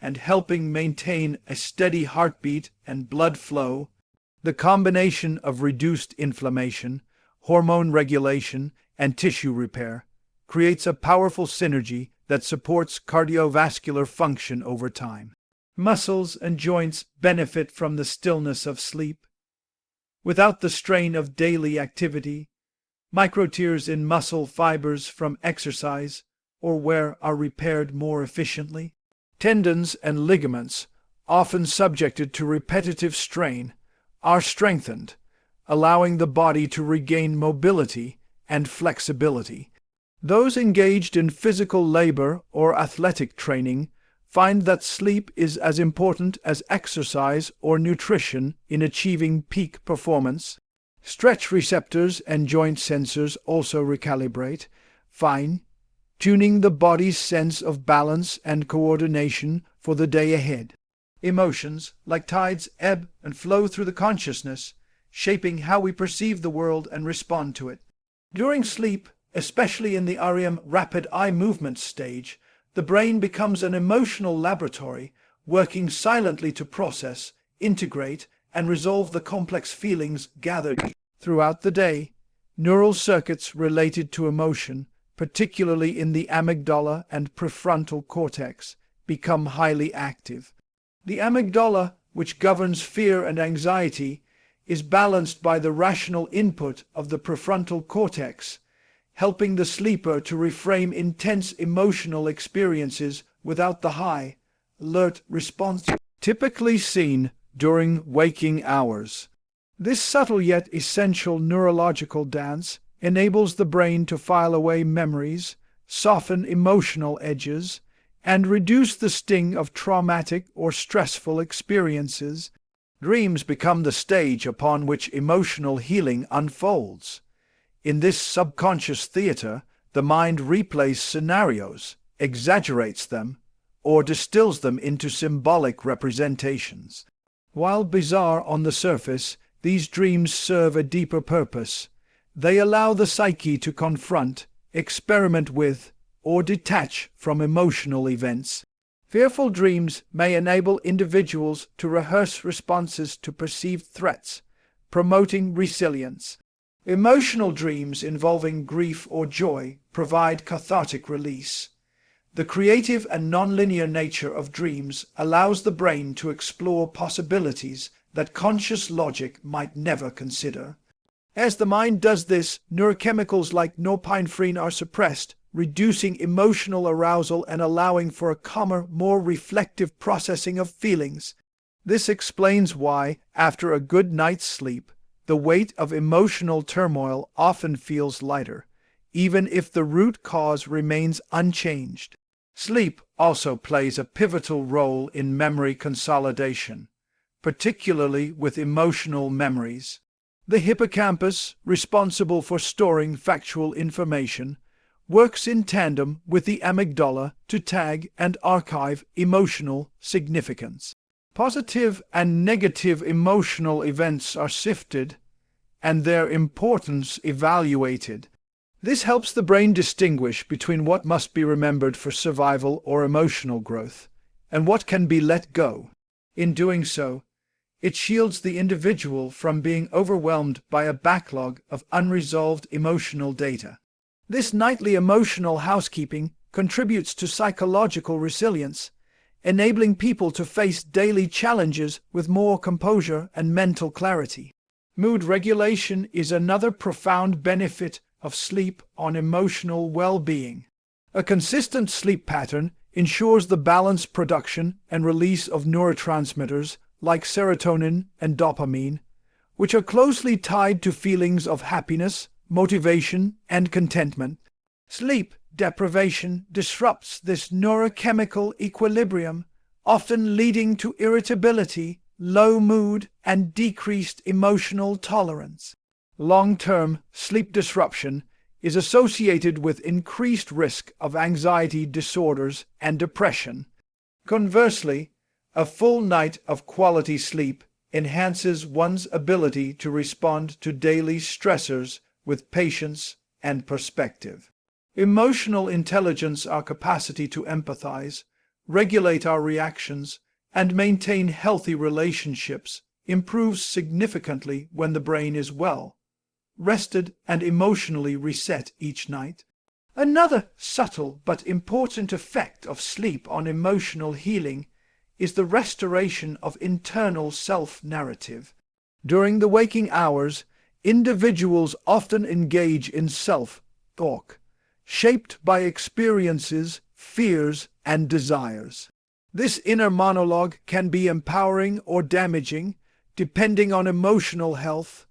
and helping maintain a steady heartbeat and blood flow. The combination of reduced inflammation, hormone regulation, and tissue repair creates a powerful synergy that supports cardiovascular function over time. Muscles and joints benefit from the stillness of sleep. Without the strain of daily activity, microtears in muscle fibers from exercise or wear are repaired more efficiently. Tendons and ligaments, often subjected to repetitive strain, are strengthened, allowing the body to regain mobility and flexibility. Those engaged in physical labor or athletic training find that sleep is as important as exercise or nutrition in achieving peak performance. Stretch receptors and joint sensors also recalibrate, tuning the body's sense of balance and coordination for the day ahead. Emotions, like tides, ebb and flow through the consciousness, shaping how we perceive the world and respond to it. During sleep, especially in the REM rapid eye movement stage, the brain becomes an emotional laboratory, working silently to process, integrate, and resolve the complex feelings gathered throughout the day. Neural circuits related to emotion, particularly in the amygdala and prefrontal cortex, become highly active. The amygdala, which governs fear and anxiety, is balanced by the rational input of the prefrontal cortex, helping the sleeper to reframe intense emotional experiences without the high, alert response typically seen during waking hours. This subtle yet essential neurological dance enables the brain to file away memories, soften emotional edges, and reduce the sting of traumatic or stressful experiences. Dreams become the stage upon which emotional healing unfolds. In this subconscious theater, the mind replays scenarios, exaggerates them, or distills them into symbolic representations. While bizarre on the surface, these dreams serve a deeper purpose. They allow the psyche to confront, experiment with, or detach from emotional events. Fearful dreams may enable individuals to rehearse responses to perceived threats, promoting resilience. Emotional dreams involving grief or joy provide cathartic release. The creative and nonlinear nature of dreams allows the brain to explore possibilities that conscious logic might never consider. As the mind does this, neurochemicals like norepinephrine are suppressed, reducing emotional arousal and allowing for a calmer, more reflective processing of feelings. This explains why, after a good night's sleep, the weight of emotional turmoil often feels lighter, even if the root cause remains unchanged. Sleep also plays a pivotal role in memory consolidation, particularly with emotional memories. The hippocampus, responsible for storing factual information, works in tandem with the amygdala to tag and archive emotional significance. Positive and negative emotional events are sifted and their importance evaluated. This helps the brain distinguish between what must be remembered for survival or emotional growth, and what can be let go. In doing so, it shields the individual from being overwhelmed by a backlog of unresolved emotional data. This nightly emotional housekeeping contributes to psychological resilience, enabling people to face daily challenges with more composure and mental clarity. Mood regulation is another profound benefit of sleep on emotional well-being. A consistent sleep pattern ensures the balanced production and release of neurotransmitters like serotonin and dopamine, which are closely tied to feelings of happiness, motivation, and contentment. Sleep deprivation disrupts this neurochemical equilibrium, often leading to irritability, low mood, and decreased emotional tolerance. Long-term sleep disruption is associated with increased risk of anxiety disorders and depression. Conversely, a full night of quality sleep enhances one's ability to respond to daily stressors with patience and perspective. Emotional intelligence, our capacity to empathize, regulate our reactions, and maintain healthy relationships, improves significantly when the brain is well rested and emotionally reset each night. Another subtle but important effect of sleep on emotional healing is the restoration of internal self-narrative. During the waking hours, individuals often engage in self-talk, shaped by experiences, fears, and desires. This inner monologue can be empowering or damaging, depending on emotional health.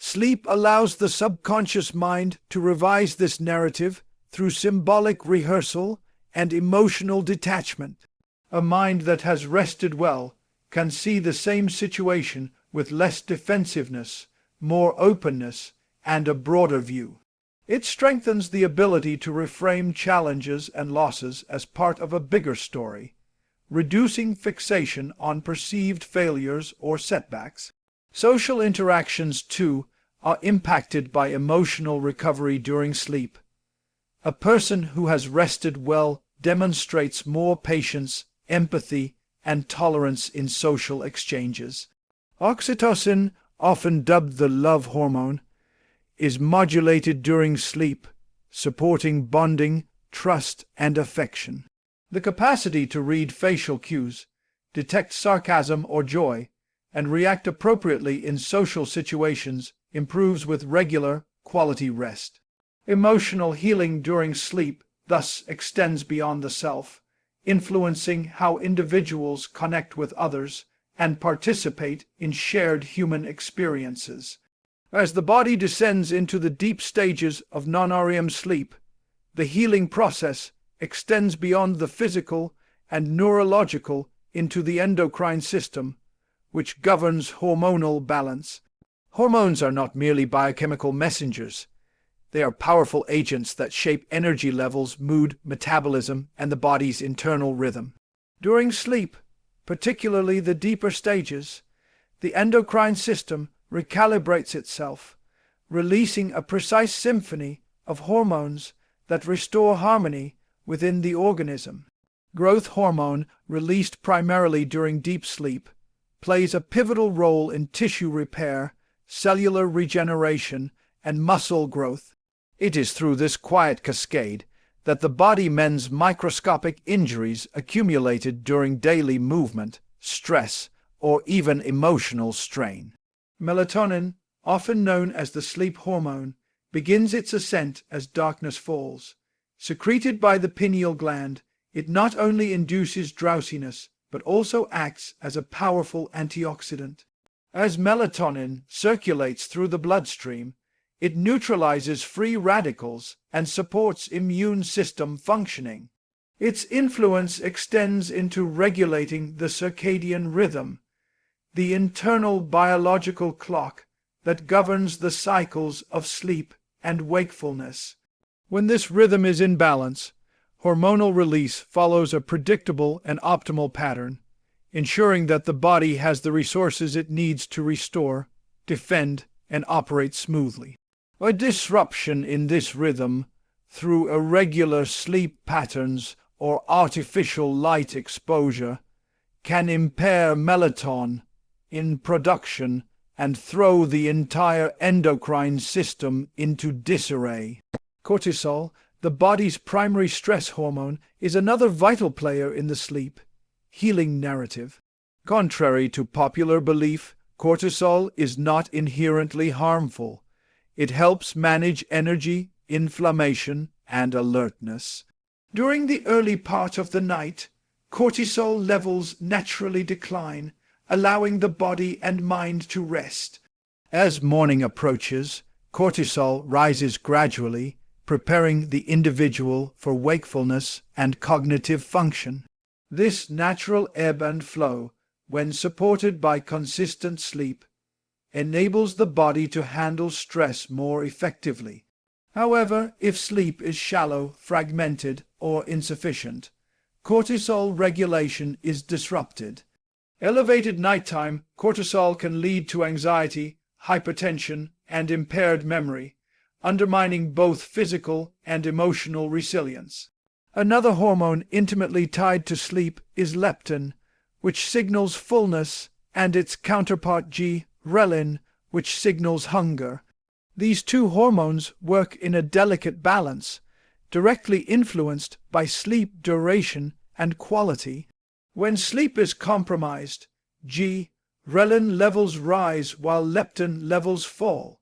Sleep allows the subconscious mind to revise this narrative through symbolic rehearsal and emotional detachment. A mind that has rested well can see the same situation with less defensiveness, more openness, and a broader view. It strengthens the ability to reframe challenges and losses as part of a bigger story, reducing fixation on perceived failures or setbacks. Social interactions, too, are impacted by emotional recovery during sleep. A person who has rested well demonstrates more patience, empathy, and tolerance in social exchanges. Oxytocin, often dubbed the love hormone, is modulated during sleep, supporting bonding, trust, and affection. The capacity to read facial cues, detect sarcasm or joy, and react appropriately in social situations improves with regular, quality rest. Emotional healing during sleep thus extends beyond the self, influencing how individuals connect with others and participate in shared human experiences. As the body descends into the deep stages of non-REM sleep, the healing process extends beyond the physical and neurological into the endocrine system, which governs hormonal balance. Hormones are not merely biochemical messengers. They are powerful agents that shape energy levels, mood, metabolism, and the body's internal rhythm. During sleep, particularly the deeper stages, the endocrine system recalibrates itself, releasing a precise symphony of hormones that restore harmony within the organism. Growth hormone, released primarily during deep sleep, plays a pivotal role in tissue repair, cellular regeneration, and muscle growth. It is through this quiet cascade that the body mends microscopic injuries accumulated during daily movement, stress, or even emotional strain. Melatonin, often known as the sleep hormone, begins its ascent as darkness falls. Secreted by the pineal gland, it not only induces drowsiness, but also acts as a powerful antioxidant. As melatonin circulates through the bloodstream, it neutralizes free radicals and supports immune system functioning. Its influence extends into regulating the circadian rhythm, the internal biological clock that governs the cycles of sleep and wakefulness. When this rhythm is in balance, hormonal release follows a predictable and optimal pattern, ensuring that the body has the resources it needs to restore, defend, and operate smoothly. A disruption in this rhythm through irregular sleep patterns or artificial light exposure can impair melatonin in production and throw the entire endocrine system into disarray. Cortisol, the body's primary stress hormone, is another vital player in the sleep healing narrative. Contrary to popular belief, cortisol is not inherently harmful. It helps manage energy, inflammation, and alertness. During the early part of the night, cortisol levels naturally decline, allowing the body and mind to rest. As morning approaches, cortisol rises gradually, preparing the individual for wakefulness and cognitive function. This natural ebb and flow, when supported by consistent sleep, enables the body to handle stress more effectively. However, if sleep is shallow, fragmented, or insufficient, cortisol regulation is disrupted. Elevated nighttime cortisol can lead to anxiety, hypertension, and impaired memory, undermining both physical and emotional resilience. Another hormone intimately tied to sleep is leptin, which signals fullness, and its counterpart ghrelin, which signals hunger. These two hormones work in a delicate balance, directly influenced by sleep duration and quality. When sleep is compromised, ghrelin levels rise while leptin levels fall,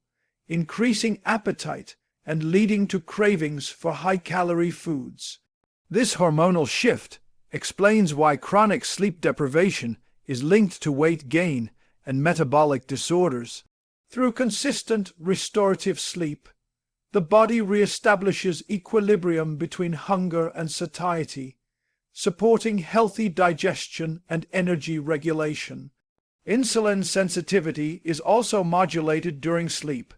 increasing appetite and leading to cravings for high-calorie foods. This hormonal shift explains why chronic sleep deprivation is linked to weight gain and metabolic disorders. Through consistent restorative sleep, the body reestablishes equilibrium between hunger and satiety, supporting healthy digestion and energy regulation. Insulin sensitivity is also modulated during sleep,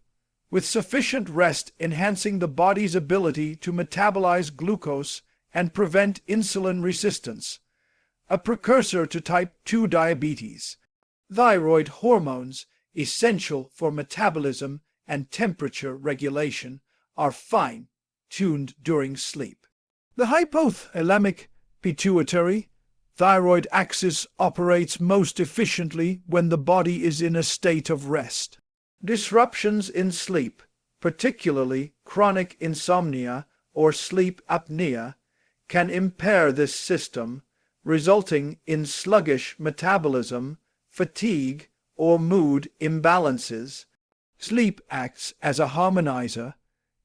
with sufficient rest enhancing the body's ability to metabolize glucose and prevent insulin resistance, a precursor to type 2 diabetes. Thyroid hormones, essential for metabolism and temperature regulation, are fine-tuned during sleep. The hypothalamic pituitary thyroid axis operates most efficiently when the body is in a state of rest. Disruptions in sleep, particularly chronic insomnia or sleep apnea, can impair this system, resulting in sluggish metabolism, fatigue, or mood imbalances. Sleep acts as a harmonizer,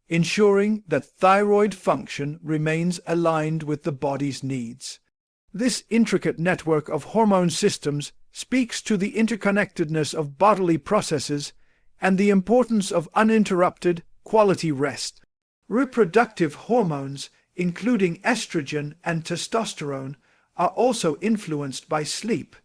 ensuring that thyroid function remains aligned with the body's needs. This intricate network of hormone systems speaks to the interconnectedness of bodily processes and the importance of uninterrupted, quality rest. Reproductive hormones, including estrogen and testosterone, are also influenced by sleep.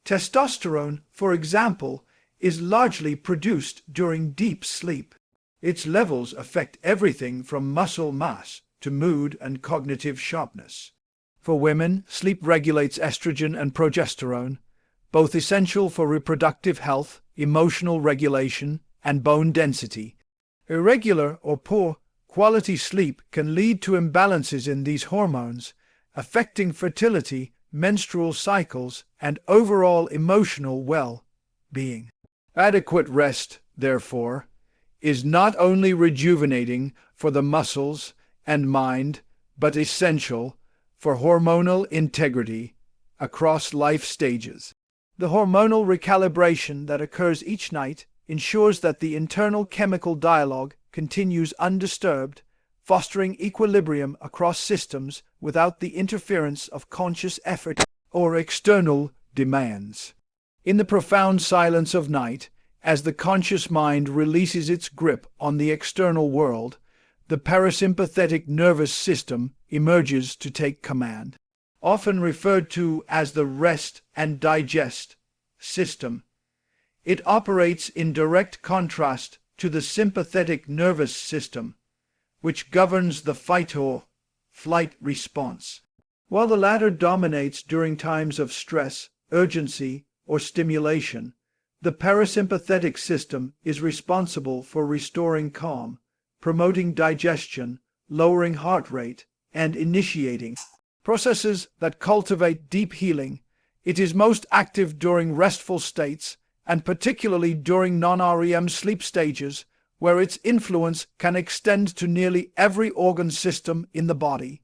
Testosterone, for example, is largely produced during deep sleep. Its levels affect everything from muscle mass to mood and cognitive sharpness. For women, sleep regulates estrogen and progesterone, both essential for reproductive health, emotional regulation, and bone density. Irregular or poor quality sleep can lead to imbalances in these hormones, affecting fertility, menstrual cycles, and overall emotional well-being. Adequate rest, therefore, is not only rejuvenating for the muscles and mind, but essential for hormonal integrity across life stages. The hormonal recalibration that occurs each night ensures that the internal chemical dialogue continues undisturbed, fostering equilibrium across systems without the interference of conscious effort or external demands. In the profound silence of night, as the conscious mind releases its grip on the external world, the parasympathetic nervous system emerges to take command. Often referred to as the rest and digest system, it operates in direct contrast to the sympathetic nervous system, which governs the fight or flight response. While the latter dominates during times of stress, urgency, or stimulation, the parasympathetic system is responsible for restoring calm, promoting digestion, lowering heart rate, and initiating processes that cultivate deep healing. It is most active during restful states, and particularly during non-REM sleep stages, where its influence can extend to nearly every organ system in the body.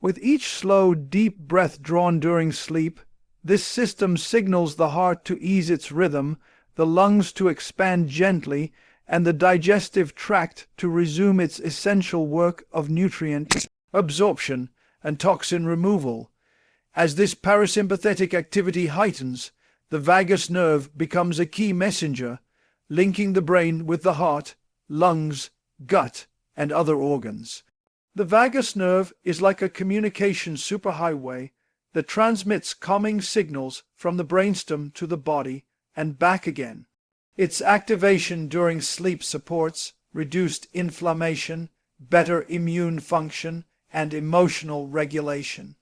With each slow, deep breath drawn during sleep, this system signals the heart to ease its rhythm, the lungs to expand gently, and the digestive tract to resume its essential work of nutrient absorption and toxin removal. As this parasympathetic activity heightens, the vagus nerve becomes a key messenger, linking the brain with the heart, lungs, gut, and other organs. The vagus nerve is like a communication superhighway that transmits calming signals from the brainstem to the body and back again. Its activation during sleep supports reduced inflammation, better immune function, and emotional regulation.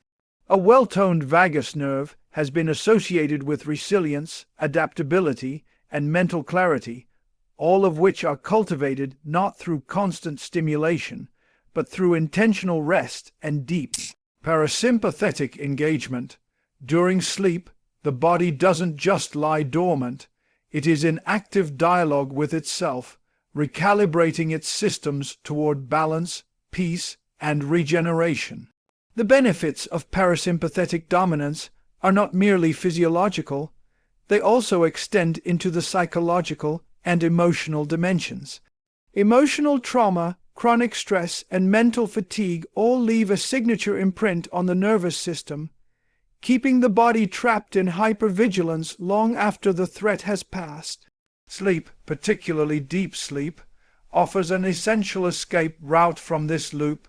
A well-toned vagus nerve has been associated with resilience, adaptability, and mental clarity, all of which are cultivated not through constant stimulation, but through intentional rest and deep parasympathetic engagement. During sleep, the body doesn't just lie dormant, it is in active dialogue with itself, recalibrating its systems toward balance, peace, and regeneration. The benefits of parasympathetic dominance are not merely physiological, they also extend into the psychological and emotional dimensions. Emotional trauma, chronic stress, and mental fatigue all leave a signature imprint on the nervous system, keeping the body trapped in hypervigilance long after the threat has passed. Sleep, particularly deep sleep, offers an essential escape route from this loop.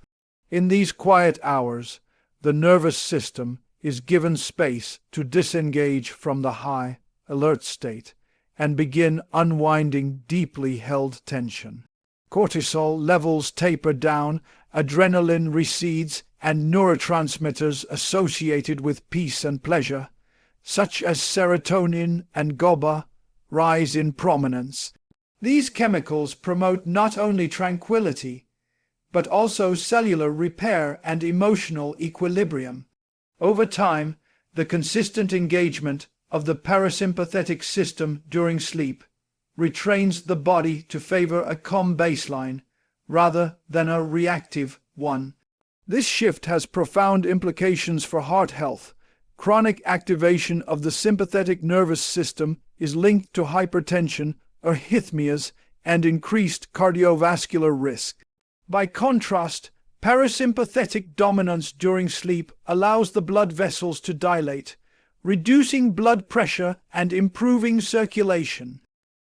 In these quiet hours, the nervous system is given space to disengage from the high, alert state and begin unwinding deeply held tension. Cortisol levels taper down, adrenaline recedes, and neurotransmitters associated with peace and pleasure, such as serotonin and GABA, rise in prominence. These chemicals promote not only tranquility, but also cellular repair and emotional equilibrium. Over time, the consistent engagement of the parasympathetic system during sleep retrains the body to favor a calm baseline rather than a reactive one. This shift has profound implications for heart health. Chronic activation of the sympathetic nervous system is linked to hypertension, arrhythmias, and increased cardiovascular risk. By contrast, parasympathetic dominance during sleep allows the blood vessels to dilate, reducing blood pressure and improving circulation.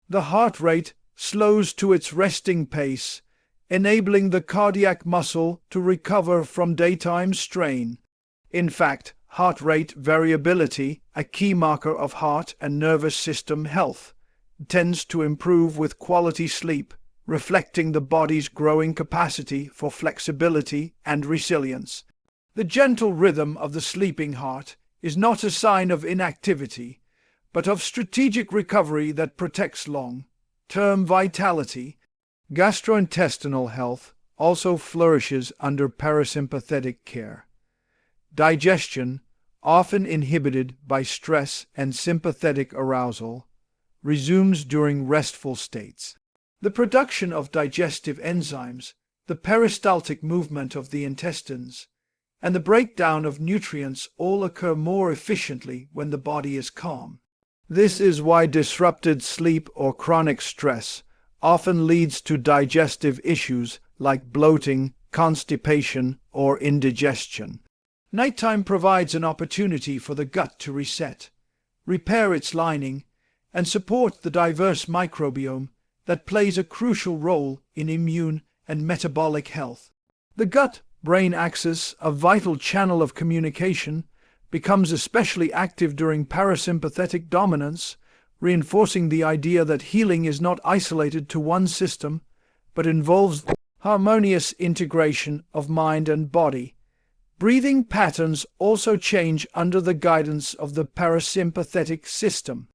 The heart rate slows to its resting pace, enabling the cardiac muscle to recover from daytime strain. In fact, heart rate variability, a key marker of heart and nervous system health, tends to improve with quality sleep, reflecting the body's growing capacity for flexibility and resilience. The gentle rhythm of the sleeping heart is not a sign of inactivity, but of strategic recovery that protects long-term vitality. Gastrointestinal health also flourishes under parasympathetic care. Digestion, often inhibited by stress and sympathetic arousal, resumes during restful states. The production of digestive enzymes, the peristaltic movement of the intestines, and the breakdown of nutrients all occur more efficiently when the body is calm. This is why disrupted sleep or chronic stress often leads to digestive issues like bloating, constipation, or indigestion. Nighttime provides an opportunity for the gut to reset, repair its lining, and support the diverse microbiome that plays a crucial role in immune and metabolic health. The gut-brain axis, a vital channel of communication, becomes especially active during parasympathetic dominance, reinforcing the idea that healing is not isolated to one system, but involves the harmonious integration of mind and body. Breathing patterns also change under the guidance of the parasympathetic system.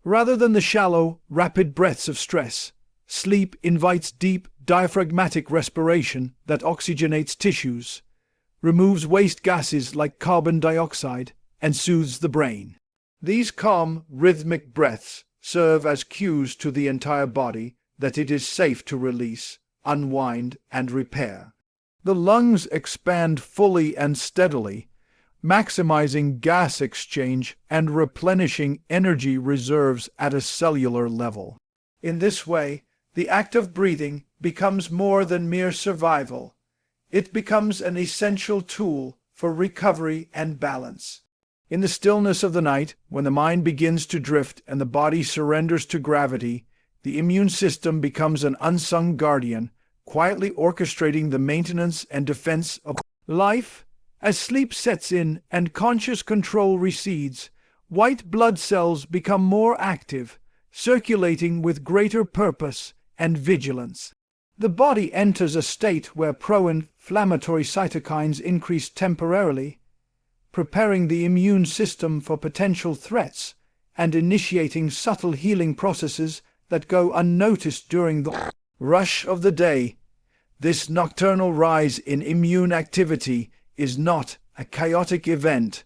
Rather than the shallow, rapid breaths of stress, sleep invites deep, diaphragmatic respiration that oxygenates tissues, removes waste gases like carbon dioxide, and soothes the brain. These calm, rhythmic breaths serve as cues to the entire body that it is safe to release, unwind, and repair. The lungs expand fully and steadily, maximizing gas exchange and replenishing energy reserves at a cellular level. In this way, the act of breathing becomes more than mere survival. It becomes an essential tool for recovery and balance. In the stillness of the night, when the mind begins to drift and the body surrenders to gravity, the immune system becomes an unsung guardian, quietly orchestrating the maintenance and defense of life. As sleep sets in and conscious control recedes, white blood cells become more active, circulating with greater purpose and vigilance. The body enters a state where pro-inflammatory cytokines increase temporarily, preparing the immune system for potential threats and initiating subtle healing processes that go unnoticed during the rush of the day. This nocturnal rise in immune activity is not a chaotic event,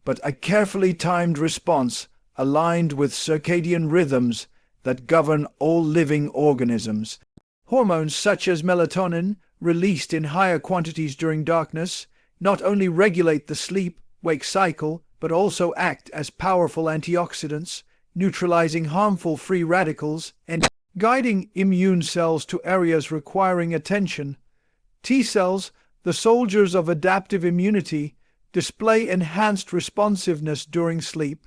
but a carefully timed response aligned with circadian rhythms that govern all living organisms. Hormones such as melatonin, released in higher quantities during darkness, not only regulate the sleep-wake cycle, but also act as powerful antioxidants, neutralizing harmful free radicals and guiding immune cells to areas requiring attention. T cells, the soldiers of adaptive immunity, display enhanced responsiveness during sleep.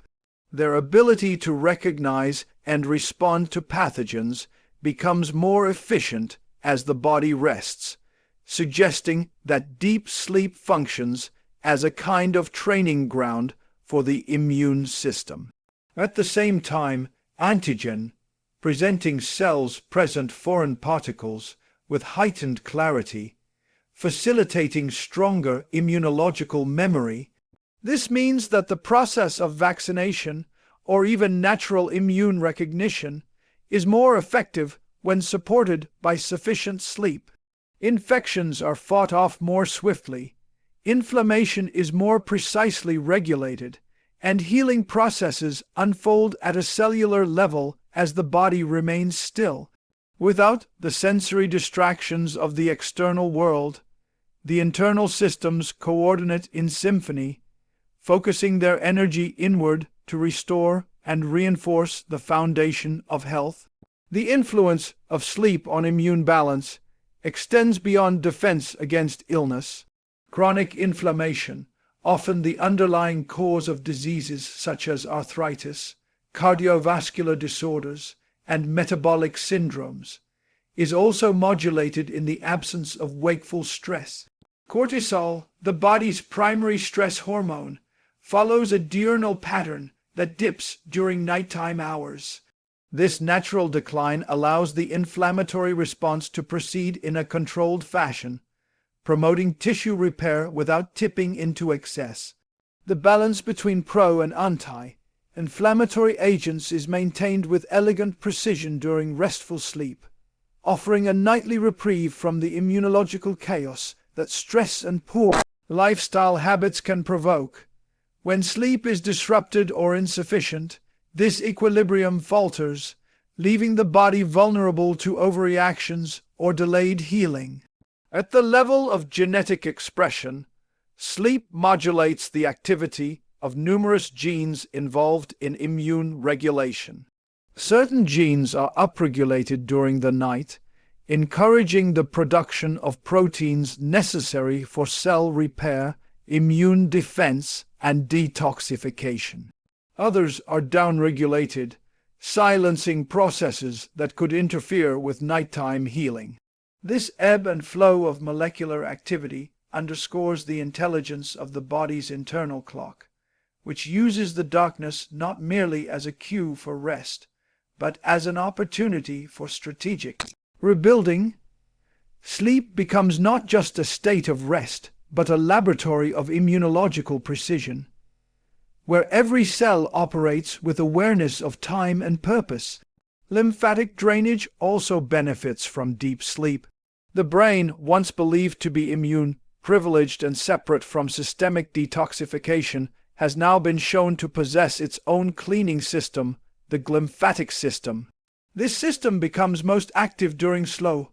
Their ability to recognize and respond to pathogens becomes more efficient as the body rests, suggesting that deep sleep functions as a kind of training ground for the immune system. At the same time, antigen, presenting cells present foreign particles with heightened clarity, facilitating stronger immunological memory. This means that the process of vaccination, or even natural immune recognition, is more effective when supported by sufficient sleep. Infections are fought off more swiftly, inflammation is more precisely regulated, and healing processes unfold at a cellular level as the body remains still. Without the sensory distractions of the external world, the internal systems coordinate in symphony, focusing their energy inward to restore and reinforce the foundation of health. The influence of sleep on immune balance extends beyond defense against illness. Chronic inflammation, often the underlying cause of diseases such as arthritis, cardiovascular disorders, and metabolic syndromes, is also modulated in the absence of wakeful stress. Cortisol, the body's primary stress hormone, follows a diurnal pattern that dips during nighttime hours. This natural decline allows the inflammatory response to proceed in a controlled fashion, promoting tissue repair without tipping into excess. The balance between pro and anti-inflammatory agents is maintained with elegant precision during restful sleep, offering a nightly reprieve from the immunological chaos that stress and poor lifestyle habits can provoke. When sleep is disrupted or insufficient, this equilibrium falters, leaving the body vulnerable to overreactions or delayed healing. At the level of genetic expression, sleep modulates the activity of numerous genes involved in immune regulation. Certain genes are upregulated during the night, encouraging the production of proteins necessary for cell repair, immune defense, and detoxification. Others are downregulated, silencing processes that could interfere with nighttime healing. This ebb and flow of molecular activity underscores the intelligence of the body's internal clock, which uses the darkness not merely as a cue for rest, but as an opportunity for strategic rebuilding. Sleep becomes not just a state of rest, but a laboratory of immunological precision, where every cell operates with awareness of time and purpose. Lymphatic drainage also benefits from deep sleep. The brain, once believed to be immune, privileged and separate from systemic detoxification, has now been shown to possess its own cleaning system, the glymphatic system. This system becomes most active during slow,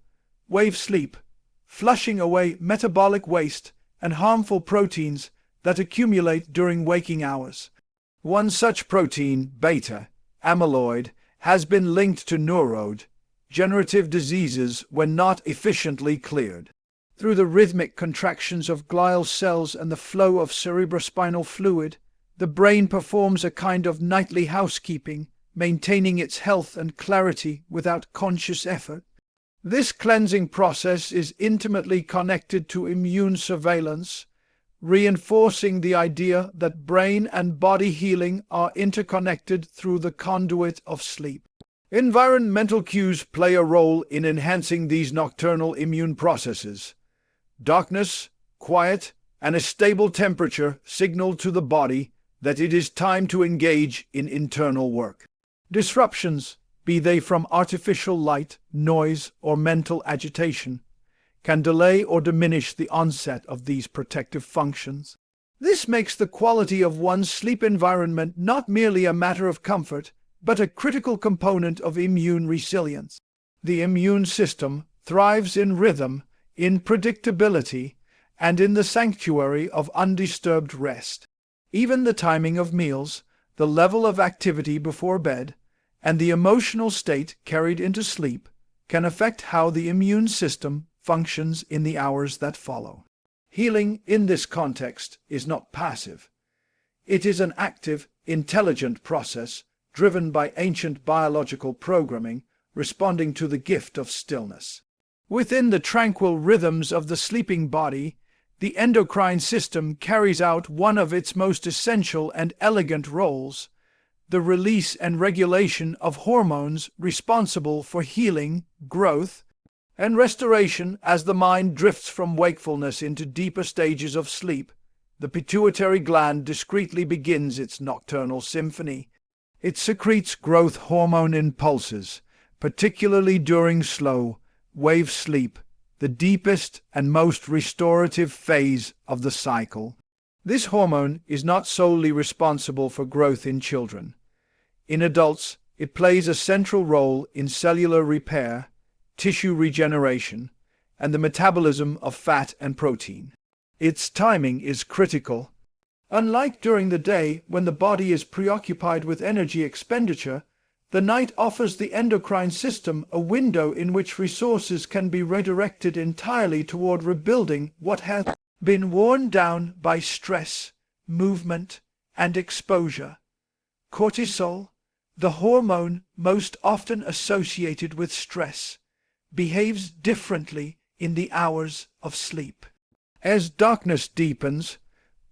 wave sleep, flushing away metabolic waste and harmful proteins that accumulate during waking hours. One such protein, beta amyloid, has been linked to neurodegenerative diseases when not efficiently cleared. Through the rhythmic contractions of glial cells and the flow of cerebrospinal fluid, the brain performs a kind of nightly housekeeping, maintaining its health and clarity without conscious effort. This cleansing process is intimately connected to immune surveillance, reinforcing the idea that brain and body healing are interconnected through the conduit of sleep. Environmental cues play a role in enhancing these nocturnal immune processes. Darkness, quiet, and a stable temperature signal to the body that it is time to engage in internal work. Disruptions, be they from artificial light, noise, or mental agitation, can delay or diminish the onset of these protective functions. This makes the quality of one's sleep environment not merely a matter of comfort, but a critical component of immune resilience. The immune system thrives in rhythm, in predictability, and in the sanctuary of undisturbed rest. Even the timing of meals, the level of activity before bed, and the emotional state carried into sleep can affect how the immune system functions in the hours that follow. Healing in this context is not passive. It is an active, intelligent process driven by ancient biological programming, responding to the gift of stillness. Within the tranquil rhythms of the sleeping body, the endocrine system carries out one of its most essential and elegant roles, the release and regulation of hormones responsible for healing, growth, and restoration. As the mind drifts from wakefulness into deeper stages of sleep, the pituitary gland discreetly begins its nocturnal symphony. It secretes growth hormone impulses, particularly during slow, wave sleep, the deepest and most restorative phase of the cycle. This hormone is not solely responsible for growth in children. In adults, it plays a central role in cellular repair, tissue regeneration, and the metabolism of fat and protein. Its timing is critical. Unlike during the day when the body is preoccupied with energy expenditure, the night offers the endocrine system a window in which resources can be redirected entirely toward rebuilding what has been worn down by stress, movement, and exposure. Cortisol, the hormone most often associated with stress, behaves differently in the hours of sleep. As darkness deepens,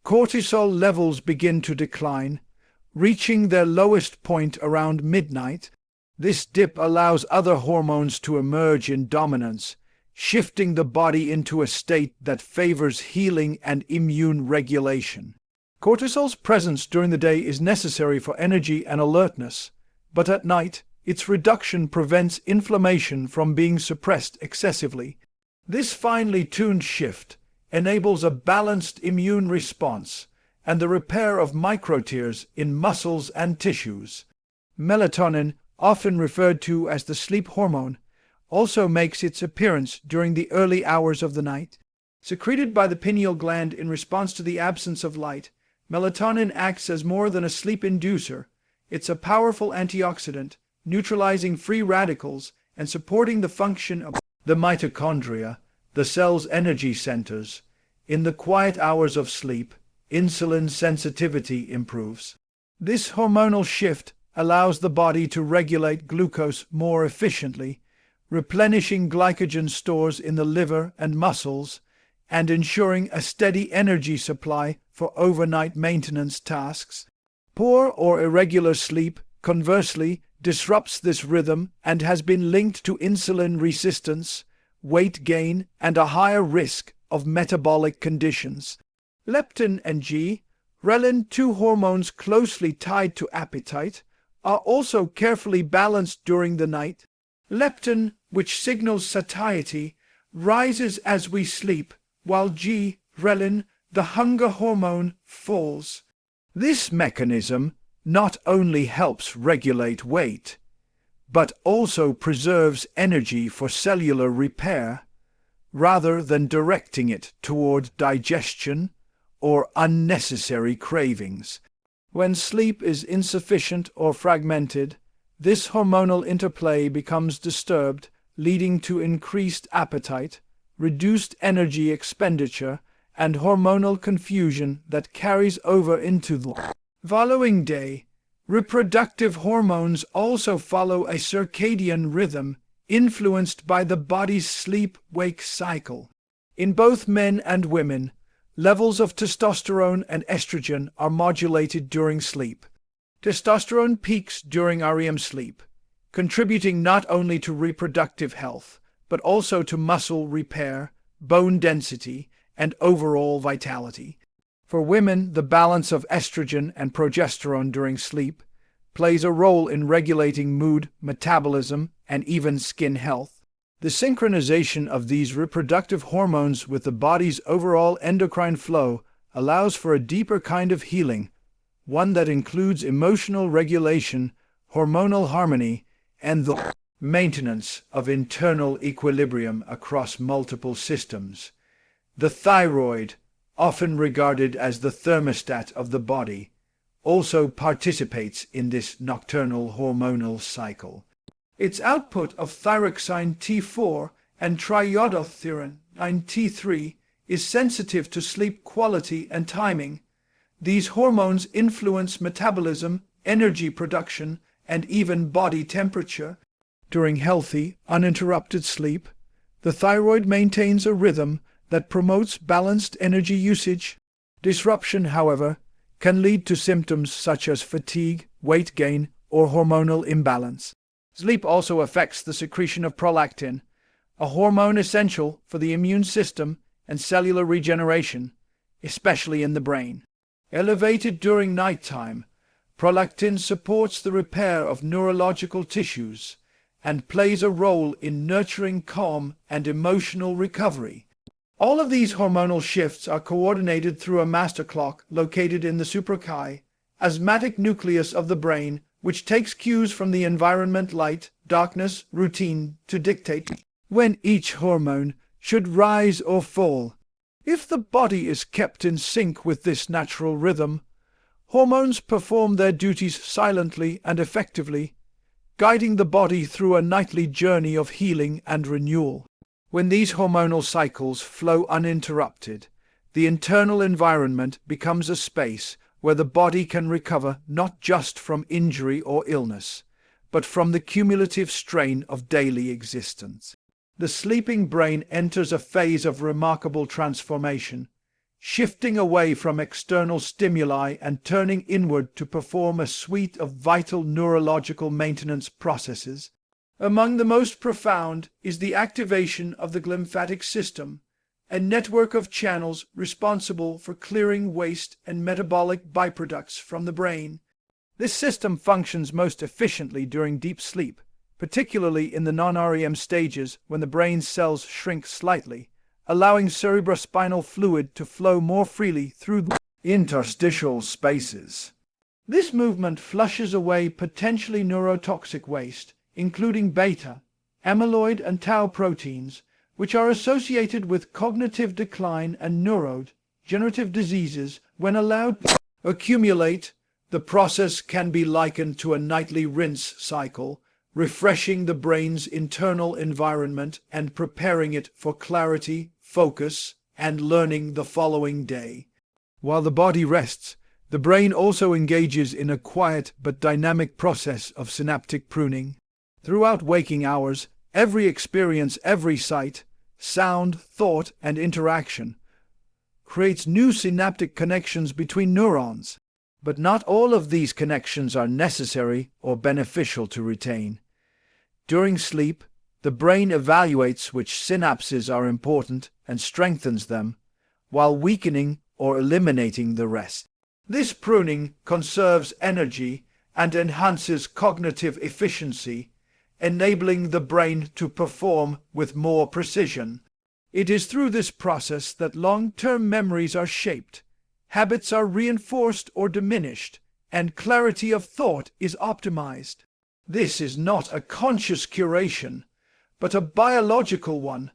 cortisol levels begin to decline, reaching their lowest point around midnight. This dip allows other hormones to emerge in dominance, shifting the body into a state that favors healing and immune regulation. Cortisol's presence during the day is necessary for energy and alertness, but at night, its reduction prevents inflammation from being suppressed excessively. This finely tuned shift enables a balanced immune response and the repair of microtears in muscles and tissues. Melatonin, often referred to as the sleep hormone, also makes its appearance during the early hours of the night. Secreted by the pineal gland in response to the absence of light, melatonin acts as more than a sleep inducer. It's a powerful antioxidant, neutralizing free radicals and supporting the function of the mitochondria, the cell's energy centers. In the quiet hours of sleep, insulin sensitivity improves. This hormonal shift allows the body to regulate glucose more efficiently, replenishing glycogen stores in the liver and muscles, and ensuring a steady energy supply for overnight maintenance tasks. Poor or irregular sleep, conversely, disrupts this rhythm and has been linked to insulin resistance, weight gain, and a higher risk of metabolic conditions. Leptin and ghrelin, two hormones closely tied to appetite, are also carefully balanced during the night. Leptin, which signals satiety, rises as we sleep, while ghrelin, the hunger hormone, falls. This mechanism not only helps regulate weight, but also preserves energy for cellular repair, rather than directing it toward digestion or unnecessary cravings. When sleep is insufficient or fragmented, this hormonal interplay becomes disturbed, leading to increased appetite, reduced energy expenditure, and hormonal confusion that carries over into the following day. Reproductive hormones also follow a circadian rhythm influenced by the body's sleep-wake cycle. In both men and women, levels of testosterone and estrogen are modulated during sleep. Testosterone peaks during REM sleep, contributing not only to reproductive health, but also to muscle repair, bone density, and overall vitality. For women, the balance of estrogen and progesterone during sleep plays a role in regulating mood, metabolism, and even skin health. The synchronization of these reproductive hormones with the body's overall endocrine flow allows for a deeper kind of healing, one that includes emotional regulation, hormonal harmony, and the maintenance of internal equilibrium across multiple systems. The thyroid, often regarded as the thermostat of the body, also participates in this nocturnal hormonal cycle. Its output of thyroxine T4 and triiodothyronine T3 is sensitive to sleep quality and timing. These hormones influence metabolism, energy production, and even body temperature. During healthy, uninterrupted sleep, the thyroid maintains a rhythm that promotes balanced energy usage. Disruption, however, can lead to symptoms such as fatigue, weight gain, or hormonal imbalance. Sleep also affects the secretion of prolactin, a hormone essential for the immune system and cellular regeneration, especially in the brain. Elevated during nighttime, prolactin supports the repair of neurological tissues and plays a role in nurturing calm and emotional recovery. All of these hormonal shifts are coordinated through a master clock located in the suprachiasmatic nucleus of the brain, which takes cues from the environment, light, darkness, routine, to dictate when each hormone should rise or fall. If the body is kept in sync with this natural rhythm, hormones perform their duties silently and effectively, guiding the body through a nightly journey of healing and renewal. When these hormonal cycles flow uninterrupted, the internal environment becomes a space where the body can recover not just from injury or illness, but from the cumulative strain of daily existence. The sleeping brain enters a phase of remarkable transformation, shifting away from external stimuli and turning inward to perform a suite of vital neurological maintenance processes. Among the most profound is the activation of the glymphatic system, a network of channels responsible for clearing waste and metabolic byproducts from the brain. This system functions most efficiently during deep sleep, particularly in the non-REM stages when the brain's cells shrink slightly, allowing cerebrospinal fluid to flow more freely through the interstitial spaces. This movement flushes away potentially neurotoxic waste, including beta, amyloid, and tau proteins, which are associated with cognitive decline and neurodegenerative diseases. When allowed to accumulate, the process can be likened to a nightly rinse cycle, refreshing the brain's internal environment and preparing it for clarity, focus, and learning the following day. While the body rests, the brain also engages in a quiet but dynamic process of synaptic pruning. Throughout waking hours, every experience, every sight, sound, thought, and interaction creates new synaptic connections between neurons. But not all of these connections are necessary or beneficial to retain. During sleep, the brain evaluates which synapses are important and strengthens them, while weakening or eliminating the rest. This pruning conserves energy and enhances cognitive efficiency, enabling the brain to perform with more precision. It is through this process that long-term memories are shaped, habits are reinforced or diminished, and clarity of thought is optimized. This is not a conscious curation, but a biological one,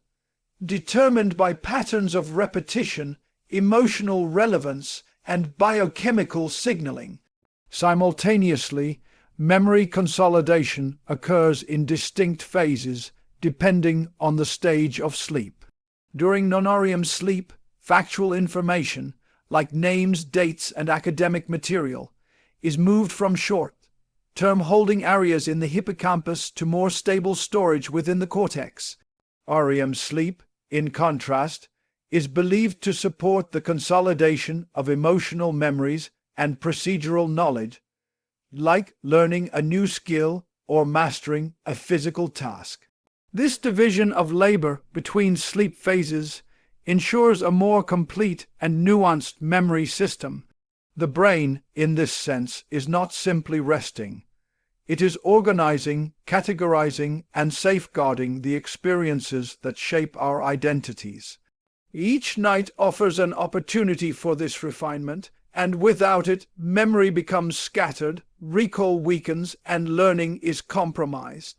determined by patterns of repetition, emotional relevance, and biochemical signaling. Simultaneously, memory consolidation occurs in distinct phases depending on the stage of sleep. During non-REM sleep, factual information, like names, dates, and academic material, is moved from short-term holding areas in the hippocampus to more stable storage within the cortex. REM sleep, in contrast, is believed to support the consolidation of emotional memories and procedural knowledge, like learning a new skill or mastering a physical task. This division of labor between sleep phases ensures a more complete and nuanced memory system. The brain, in this sense, is not simply resting. It is organizing, categorizing, and safeguarding the experiences that shape our identities. Each night offers an opportunity for this refinement, and without it, memory becomes scattered, recall weakens, and learning is compromised.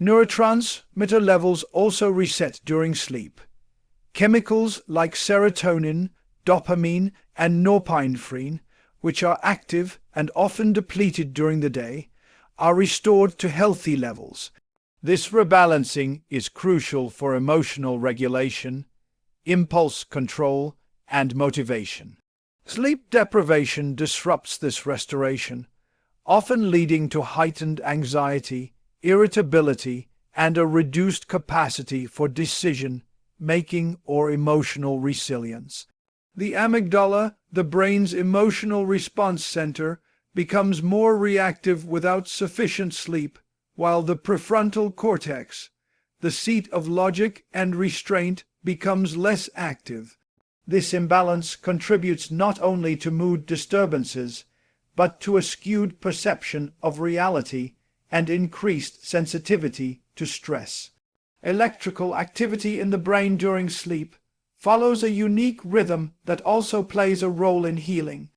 Neurotransmitter levels also reset during sleep. Chemicals like serotonin, dopamine, and norepinephrine, which are active and often depleted during the day, are restored to healthy levels. This rebalancing is crucial for emotional regulation, impulse control, and motivation. Sleep deprivation disrupts this restoration, often leading to heightened anxiety, irritability, and a reduced capacity for decision-making or emotional resilience. The amygdala, the brain's emotional response center, becomes more reactive without sufficient sleep, while the prefrontal cortex, the seat of logic and restraint, becomes less active. This imbalance contributes not only to mood disturbances, but to a skewed perception of reality and increased sensitivity to stress. Electrical activity in the brain during sleep follows a unique rhythm that also plays a role in healing.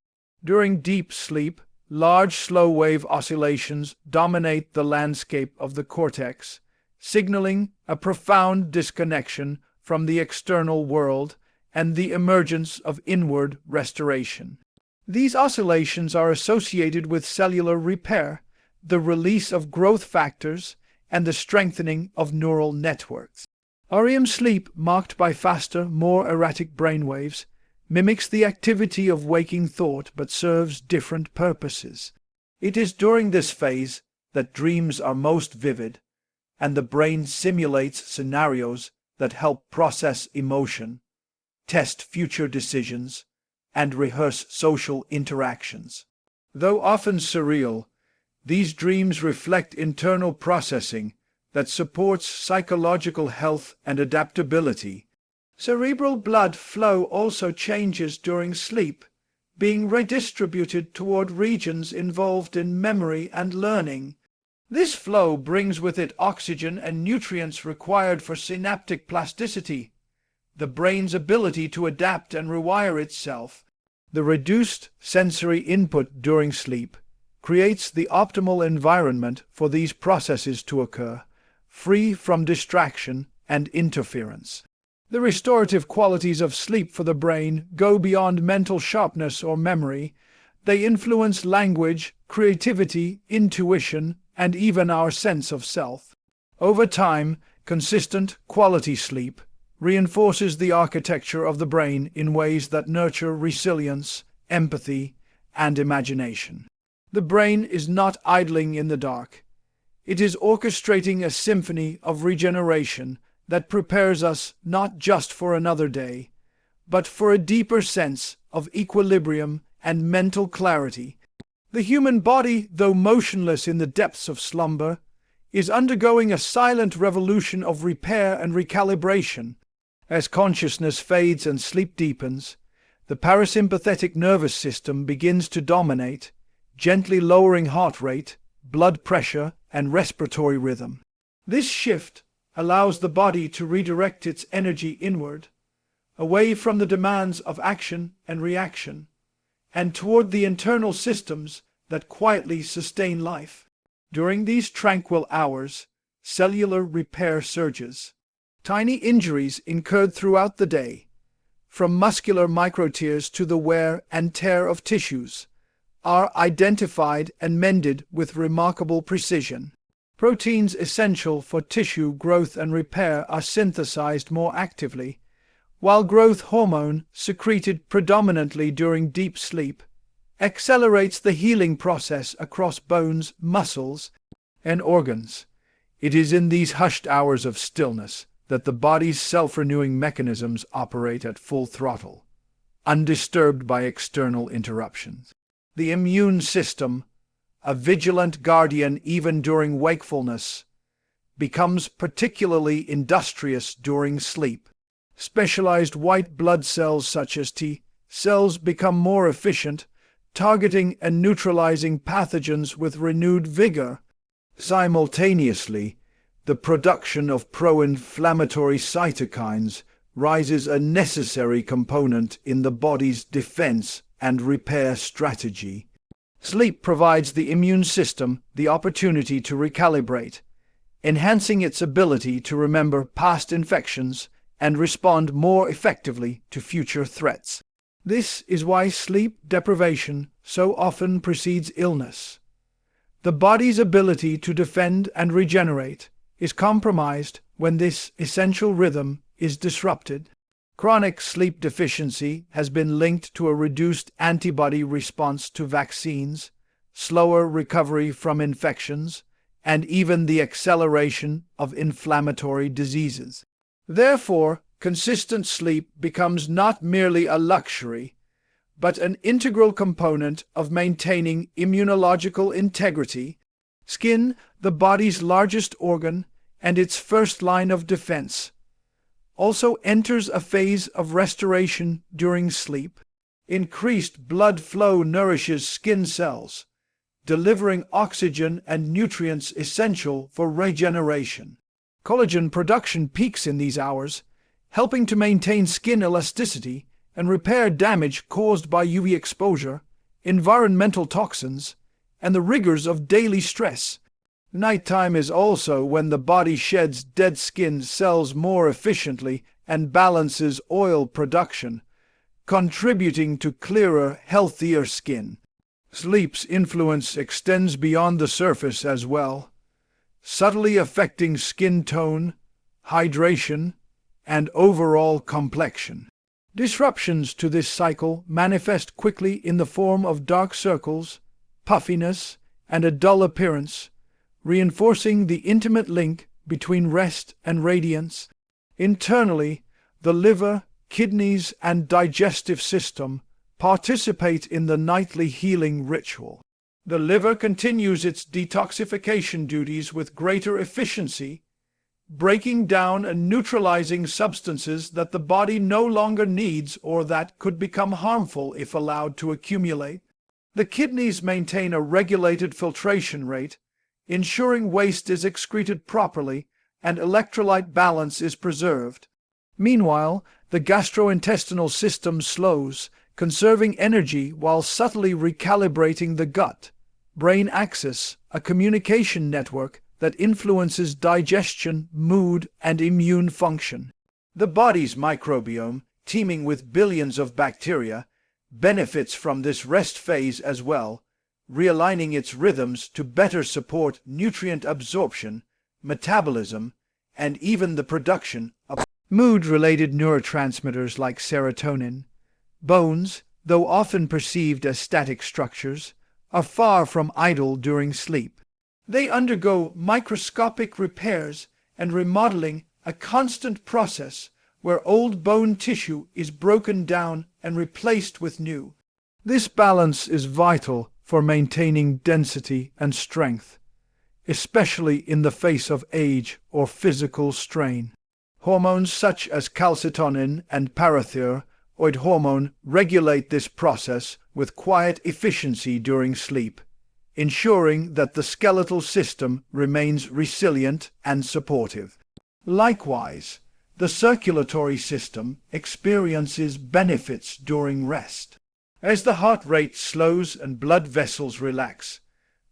During deep sleep, large slow-wave oscillations dominate the landscape of the cortex, signaling a profound disconnection from the external world and the emergence of inward restoration. These oscillations are associated with cellular repair, the release of growth factors, and the strengthening of neural networks. REM sleep, marked by faster, more erratic brainwaves, mimics the activity of waking thought but serves different purposes. It is during this phase that dreams are most vivid, and the brain simulates scenarios that help process emotion, test future decisions, and rehearse social interactions. Though often surreal, these dreams reflect internal processing that supports psychological health and adaptability. Cerebral blood flow also changes during sleep, being redistributed toward regions involved in memory and learning. This flow brings with it oxygen and nutrients required for synaptic plasticity, the brain's ability to adapt and rewire itself. The reduced sensory input during sleep creates the optimal environment for these processes to occur, free from distraction and interference. The restorative qualities of sleep for the brain go beyond mental sharpness or memory. They influence language, creativity, intuition, and even our sense of self. Over time, consistent, quality sleep reinforces the architecture of the brain in ways that nurture resilience, empathy, and imagination. The brain is not idling in the dark. It is orchestrating a symphony of regeneration that prepares us not just for another day, but for a deeper sense of equilibrium and mental clarity. The human body, though motionless in the depths of slumber, is undergoing a silent revolution of repair and recalibration. As consciousness fades and sleep deepens, the parasympathetic nervous system begins to dominate, gently lowering heart rate, blood pressure, and respiratory rhythm. This shift, allows the body to redirect its energy inward, away from the demands of action and reaction, and toward the internal systems that quietly sustain life. During these tranquil hours, cellular repair surges. Tiny injuries incurred throughout the day, from muscular microtears to the wear and tear of tissues, are identified and mended with remarkable precision. Proteins essential for tissue growth and repair are synthesized more actively, while growth hormone, secreted predominantly during deep sleep, accelerates the healing process across bones, muscles, and organs. It is in these hushed hours of stillness that the body's self-renewing mechanisms operate at full throttle, undisturbed by external interruptions. The immune system, a vigilant guardian even during wakefulness, becomes particularly industrious during sleep. Specialized white blood cells such as T cells become more efficient, targeting and neutralizing pathogens with renewed vigor. Simultaneously, the production of pro-inflammatory cytokines rises, a necessary component in the body's defense and repair strategy. Sleep provides the immune system the opportunity to recalibrate, enhancing its ability to remember past infections and respond more effectively to future threats. This is why sleep deprivation so often precedes illness. The body's ability to defend and regenerate is compromised when this essential rhythm is disrupted. Chronic sleep deficiency has been linked to a reduced antibody response to vaccines, slower recovery from infections, and even the acceleration of inflammatory diseases. Therefore, consistent sleep becomes not merely a luxury, but an integral component of maintaining immunological integrity. Skin, the body's largest organ and its first line of defense, also enters a phase of restoration during sleep. Increased blood flow nourishes skin cells, delivering oxygen and nutrients essential for regeneration. Collagen production peaks in these hours, helping to maintain skin elasticity and repair damage caused by UV exposure, environmental toxins, and the rigors of daily stress. Nighttime is also when the body sheds dead skin cells more efficiently and balances oil production, contributing to clearer, healthier skin. Sleep's influence extends beyond the surface as well, subtly affecting skin tone, hydration, and overall complexion. Disruptions to this cycle manifest quickly in the form of dark circles, puffiness, and a dull appearance, reinforcing the intimate link between rest and radiance. Internally, the liver, kidneys, and digestive system participate in the nightly healing ritual. The liver continues its detoxification duties with greater efficiency, breaking down and neutralizing substances that the body no longer needs or that could become harmful if allowed to accumulate. The kidneys maintain a regulated filtration rate, ensuring waste is excreted properly and electrolyte balance is preserved. Meanwhile, the gastrointestinal system slows, conserving energy while subtly recalibrating the gut-brain axis, a communication network that influences digestion, mood, and immune function. The body's microbiome, teeming with billions of bacteria, benefits from this rest phase as well, realigning its rhythms to better support nutrient absorption, metabolism, and even the production of mood-related neurotransmitters like serotonin. Bones, though often perceived as static structures, are far from idle during sleep. They undergo microscopic repairs and remodeling, a constant process where old bone tissue is broken down and replaced with new. This balance is vital for maintaining density and strength, especially in the face of age or physical strain. Hormones such as calcitonin and parathyroid hormone regulate this process with quiet efficiency during sleep, ensuring that the skeletal system remains resilient and supportive. Likewise, the circulatory system experiences benefits during rest. As the heart rate slows and blood vessels relax,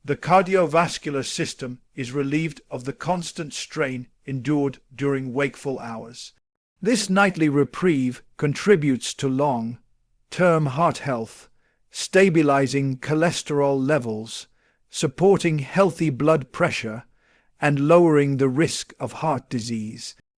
the cardiovascular system is relieved of the constant strain endured during wakeful hours. This nightly reprieve contributes to long-term heart health, stabilizing cholesterol levels, supporting healthy blood pressure, and lowering the risk of heart disease.